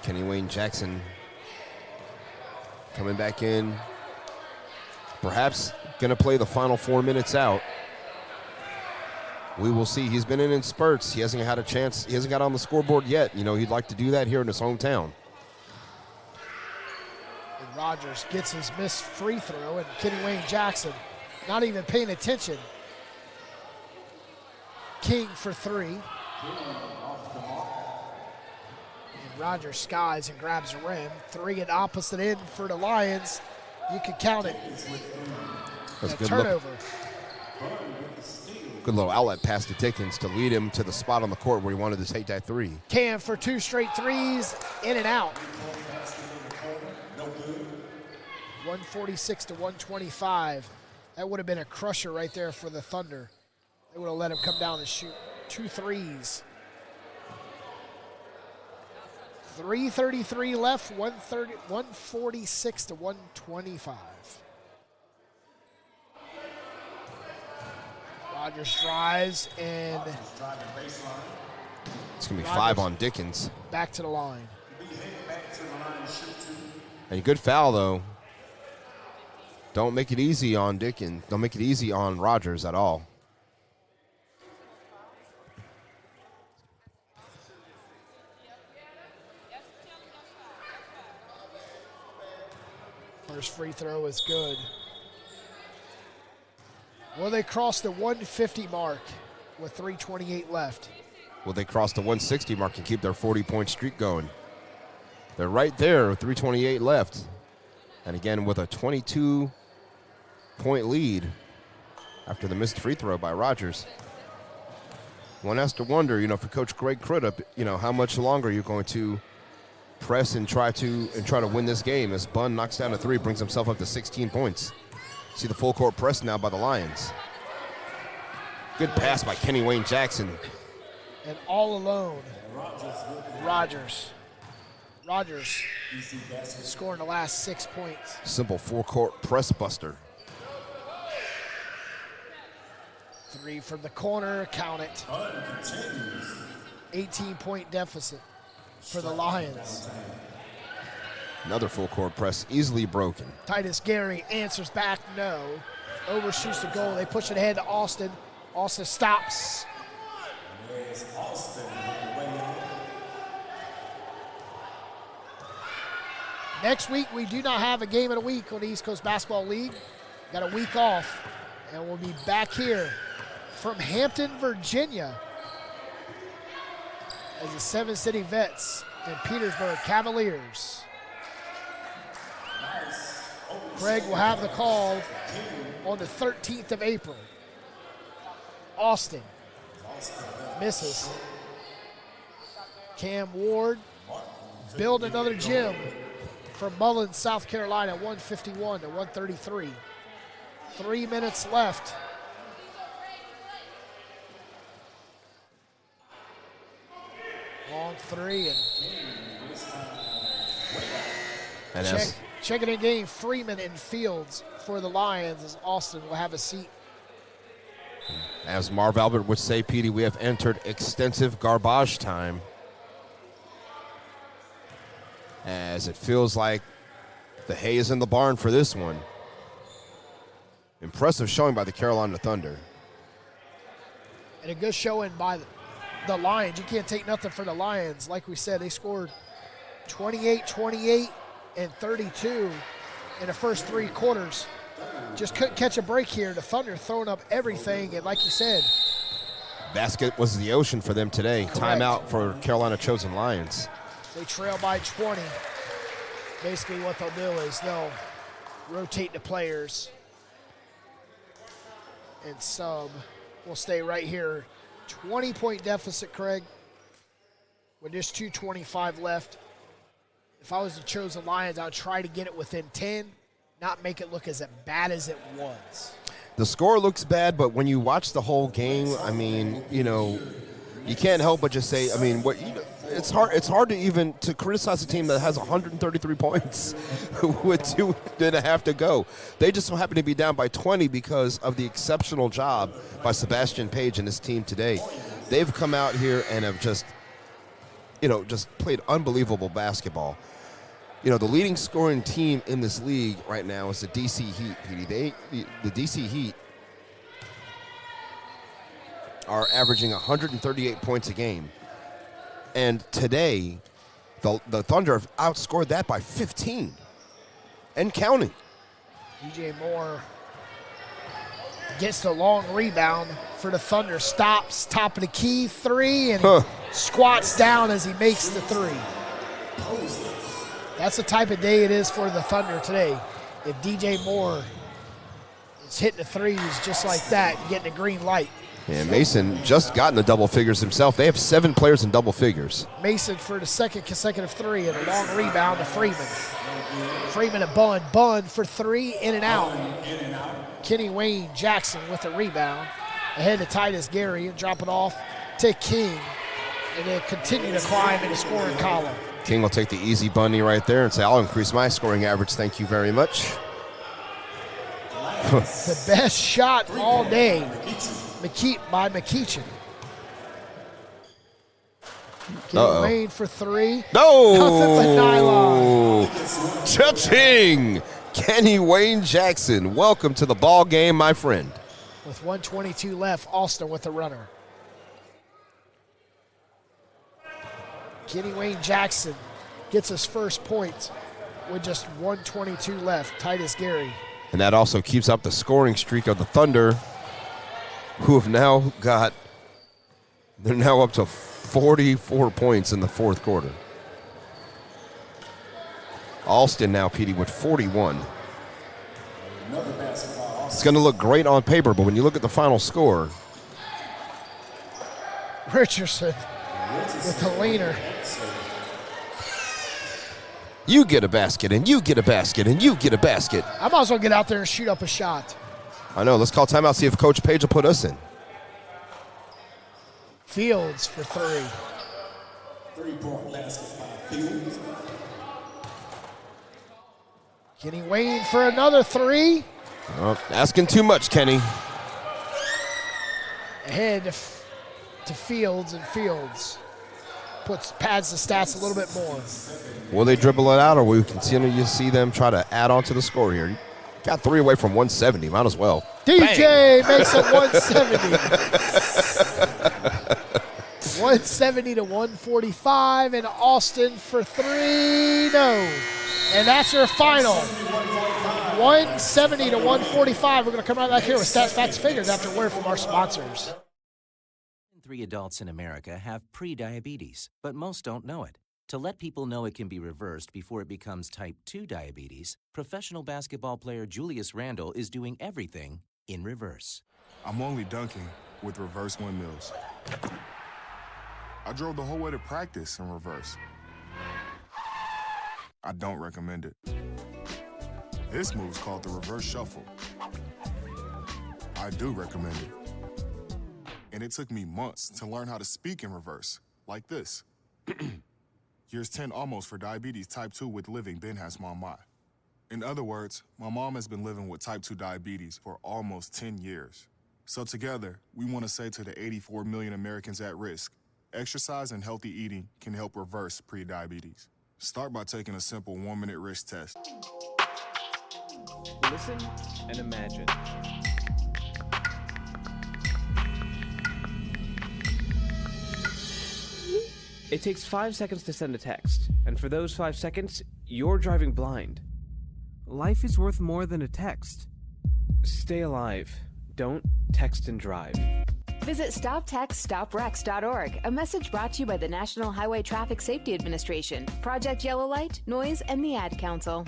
Kenny Wayne Jackson coming back in. Perhaps going to play the final 4 minutes out. We will see. He's been in spurts. He hasn't had a chance. He hasn't got on the scoreboard yet. You know, he'd like to do that here in his hometown. And Rogers gets his missed free throw, and Kenny Wayne Jackson not even paying attention. King for three. And Rogers skies and grabs a rim. Three at opposite end for the Lions. You can count it. That's a good turnover. Good little outlet pass to Dickens to lead him to the spot on the court where he wanted to take that three. Cam for two straight threes, in and out. 146 to 125. That would have been a crusher right there for the Thunder. They would have let him come down and shoot two threes. 3:33 left, 146 to 125. Rogers drives, and it's going to be 5 on Dickens. Back to the line. And a good foul, though. Don't make it easy on Dickens. Don't make it easy on Rogers at all. First free throw is good. Well, they crossed the 150 mark with 3:28 left. Will they cross the 160 mark and keep their 40-point streak going? They're right there with 3:28 left. And again, with a 22-point lead after the missed free throw by Rogers. One has to wonder, you know, for Coach Greg Crudup, you know, how much longer you're going to press and try to win this game as Bunn knocks down a three, brings himself up to 16 points. See the full court press now by the Lions. Good pass by Kenny Wayne Jackson. And all alone, Rogers. Rogers scoring the last 6 points. Simple full court press buster. Three from the corner, count it. 18-point deficit for the Lions. Another full court press, easily broken. Titus Gary answers back, no. Overshoots the goal. They push it ahead to Austin. Austin stops. Next week, we do not have a game of the week on the East Coast Basketball League. Got a week off, and we'll be back here from Hampton, Virginia, as the Seven City Vets and Petersburg Cavaliers. Craig will have the call on the 13th of April. Austin misses. Cam Ward build another gym from Mullins, South Carolina, 151 to 133. 3 minutes left. Long three, and checking in game, Freeman and Fields for the Lions, as Austin will have a seat. As Marv Albert would say, Petey, we have entered extensive garbage time, as it feels like the hay is in the barn for this one. Impressive showing by the Carolina Thunder. And a good showing by the Lions. You can't take nothing for the Lions. Like we said, they scored 28, 28, and 32 in the first 3 quarters. Just couldn't catch a break here. The Thunder throwing up everything, and like you said, basket was the ocean for them today. Correct. Timeout for Carolina Chosen Lions. They trail by 20. Basically what they'll do is they'll rotate the players and sub will stay right here. 20-point deficit, Craig, with just 2:25 left. If I was to choose the Lions, I would try to get it within 10, not make it look as bad as it was. The score looks bad, but when you watch the whole game, I mean, you know, you can't help but just say, I mean, it's hard to even to criticize a team that has 133 points with 2.5 to go. They just so happen to be down by 20 because of the exceptional job by Sebastian Page and his team today. They've come out here and have just played unbelievable basketball. You know, the leading scoring team in this league right now is the DC Heat, Petey. The DC Heat are averaging 138 points a game. And today, the Thunder have outscored that by 15 and counting. DJ Moore gets the long rebound for the Thunder, stops, top of the key, three, and he squats down as he makes the three. That's the type of day it is for the Thunder today. If DJ Moore is hitting the threes just like that, getting a green light. And Mason just got in the double figures himself. They have 7 players in double figures. Mason for the second consecutive three and a long rebound to Freeman. Freeman to Bunn. Bunn for three, in and out. Kenny Wayne Jackson with the rebound. Ahead to Titus Gary and drop it off to King. And then continue to climb in the scoring column. King will take the easy bunny right there and say, I'll increase my scoring average, thank you very much. The best shot all day by McEachin. Kenny Wayne for three. No! Cha-ching! Kenny Wayne Jackson, welcome to the ball game, my friend. With 1:22 left, Austin with the runner. Kenny Wayne Jackson gets his first point with just 1:22 left. Titus Gary. And that also keeps up the scoring streak of the Thunder, who have now they're now up to 44 points in the fourth quarter. Alston now, Petey, with 41. It's going to look great on paper, but when you look at the final score. Richardson with the leaner. You get a basket, and you get a basket, and you get a basket. I might as well get out there and shoot up a shot. I know. Let's call timeout, see if Coach Page will put us in. Fields for three. 3-point basket by Fields. Kenny Wayne for another three. Asking too much, Kenny. Ahead to Fields, and Fields pads the stats a little bit more. Will they dribble it out, or will we continue to see them try to add on to the score here? Got 3 away from 170. Might as well. DJ makes it 170. 170 to 145, and Austin for three. No. And that's your final. 170 to 145. We're going to come right back here with Stats, Facts, Figures after a word from our sponsors. 3 adults in America have pre-diabetes, but most don't know it. To let people know it can be reversed before it becomes type 2 diabetes, professional basketball player Julius Randle is doing everything in reverse. I'm only dunking with reverse windmills. I drove the whole way to practice in reverse. I don't recommend it. This move's called the reverse shuffle. I do recommend it. And it took me months to learn how to speak in reverse, like this. Here's 10 almost for diabetes type 2 with living Ben has mama. In other words, my mom has been living with type 2 diabetes for almost 10 years. So together, we want to say to the 84 million Americans at risk, exercise and healthy eating can help reverse pre-diabetes. Start by taking a simple 1-minute risk test. Listen and imagine. It takes 5 seconds to send a text, and for those 5 seconds, you're driving blind. Life is worth more than a text. Stay alive. Don't text and drive. Visit StopTextStopWrecks.org, a message brought to you by the National Highway Traffic Safety Administration, Project Yellow Light, Noise, and the Ad Council.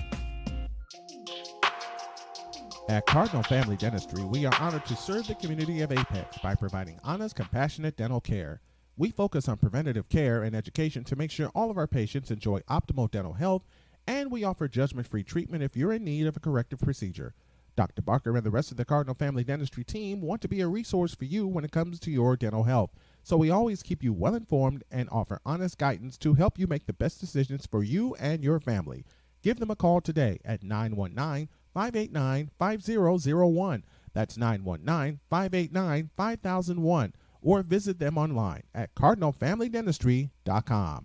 At Cardinal Family Dentistry, we are honored to serve the community of Apex by providing honest, compassionate dental care. We focus on preventative care and education to make sure all of our patients enjoy optimal dental health, and we offer judgment-free treatment if you're in need of a corrective procedure. Dr. Barker and the rest of the Cardinal Family Dentistry team want to be a resource for you when it comes to your dental health. So we always keep you well informed and offer honest guidance to help you make the best decisions for you and your family. Give them a call today at 919-589-5001. That's 919-589-5001. Or visit them online at cardinalfamilydentistry.com.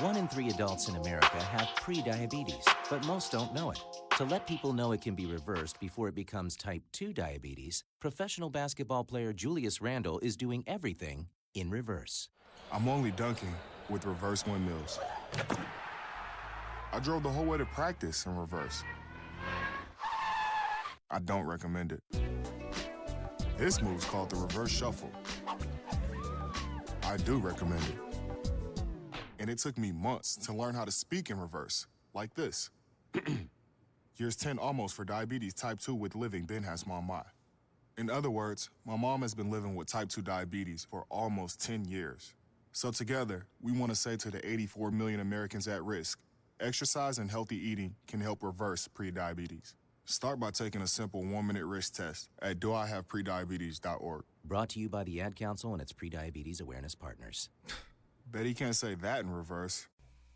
1 in 3 adults in America have pre-diabetes, but most don't know it. To let people know it can be reversed before it becomes type 2 diabetes, professional basketball player Julius Randle is doing everything in reverse. I'm only dunking with reverse windmills. I drove the whole way to practice in reverse. I don't recommend it. This move's called the reverse shuffle. I do recommend it. And it took me months to learn how to speak in reverse, like this. Years 10 almost for diabetes type 2 with living Ben has mama. In other words, my mom has been living with type 2 diabetes for almost 10 years. So together, we want to say to the 84 million Americans at risk, exercise and healthy eating can help reverse prediabetes. Start by taking a simple 1-minute risk test at doihaveprediabetes.org. Brought to you by the Ad Council and its Prediabetes Awareness Partners. Bet he can't say that in reverse.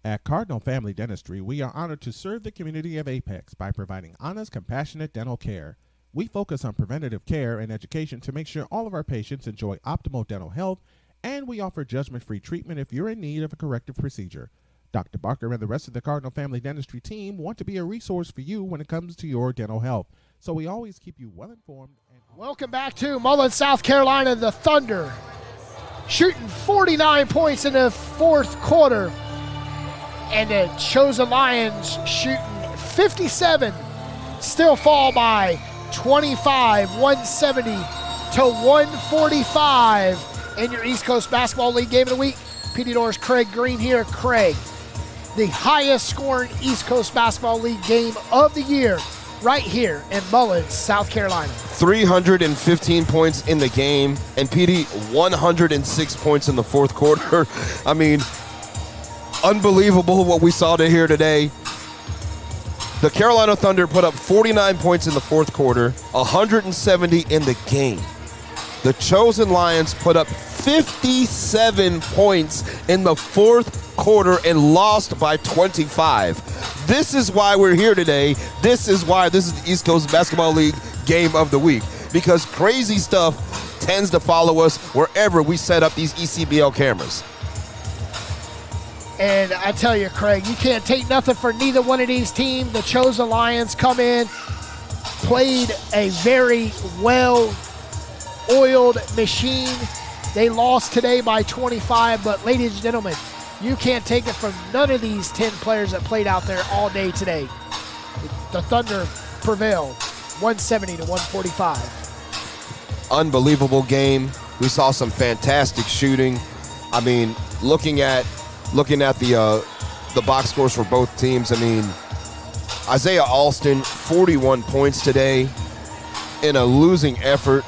At Cardinal Family Dentistry, we are honored to serve the community of Apex by providing honest, compassionate dental care. We focus on preventative care and education to make sure all of our patients enjoy optimal dental health, and we offer judgment-free treatment if you're in need of a corrective procedure. Dr. Barker and the rest of the Cardinal Family Dentistry team want to be a resource for you when it comes to your dental health. So we always keep you well informed. Welcome back to Mullins, South Carolina. The Thunder shooting 49 points in the fourth quarter. And the Chosen Lions shooting 57. Still fall by 25, 170 to 145 in your East Coast Basketball League Game of the Week. PD Doors Craig Green here. Craig, the highest scoring East Coast Basketball League game of the year right here in Mullins, South Carolina. 315 points in the game, and PD 106 points in the fourth quarter. I mean, unbelievable what we saw here today. The Carolina Thunder put up 49 points in the fourth quarter, 170 in the game. The Chosen Lions put up 57 points in the fourth quarter and lost by 25. This is why we're here today. This is why this is the East Coast Basketball League Game of the Week, because crazy stuff tends to follow us wherever we set up these ECBL cameras. And I tell you, Craig, you can't take nothing for neither one of these teams. The Chosen Lions come in, played a very well-oiled machine. They lost today by 25, but ladies and gentlemen, you can't take it from none of these 10 players that played out there all day today. The Thunder prevailed 170 to 145. Unbelievable game. We saw some fantastic shooting. I mean, looking at the box scores for both teams, I mean, Isaiah Alston, 41 points today in a losing effort.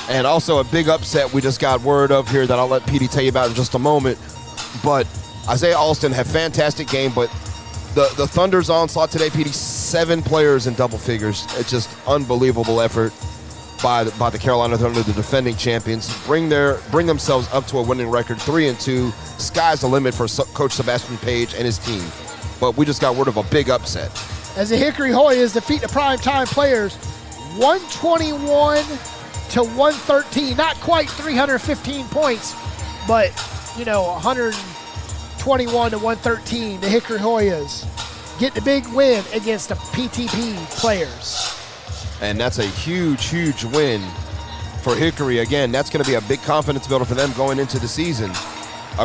And also a big upset we just got word of here that I'll let PD tell you about in just a moment. But Isaiah Alston had a fantastic game, but the Thunder's onslaught today, PD, 7 players in double figures. It's just unbelievable effort by the Carolina Thunder, the defending champions. Bring themselves up to a winning record, 3-2. Sky's the limit for Coach Sebastian Page and his team. But we just got word of a big upset. As the Hickory Hoyas defeat the primetime players, 121 to 113. Not quite 315 points, but 121 to 113. The Hickory Hoyas get the big win against the PTP players. And that's a huge, huge win for Hickory. Again, that's going to be a big confidence builder for them going into the season,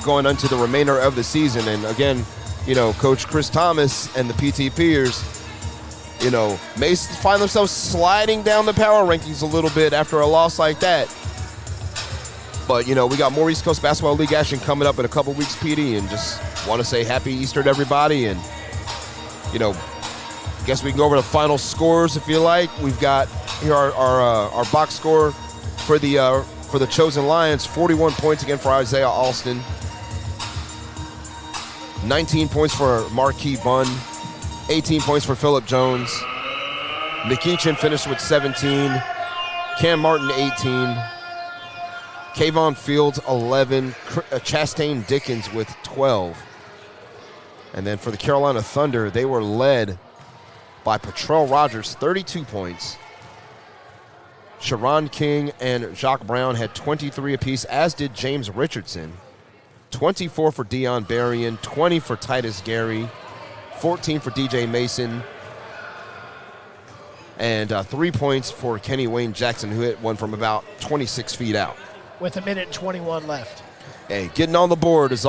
going into the remainder of the season. And again, Coach Chris Thomas and the PTPers, may find themselves sliding down the power rankings a little bit after a loss like that. But, we got more East Coast Basketball League action coming up in a couple weeks, PD, and just want to say happy Easter to everybody. And, Guess we can go over the final scores if you like. We've got here our box score for the Chosen Lions. 41 points again for Isaiah Alston. 19 points for Marquis Bunn. 18 points for Phillip Jones. McEachin finished with 17. Cam Martin 18. Kayvon Fields 11. Chastain Dickens with 12. And then for the Carolina Thunder, they were led by Patrell Rogers, 32 points. Sharon King and Jacques Brown had 23 apiece, as did James Richardson. 24 for Dion Berrien, 20 for Titus Gary, 14 for DJ Mason, and 3 points for Kenny Wayne Jackson, who hit one from about 26 feet out. With a minute and 21 left. Hey, getting on the board is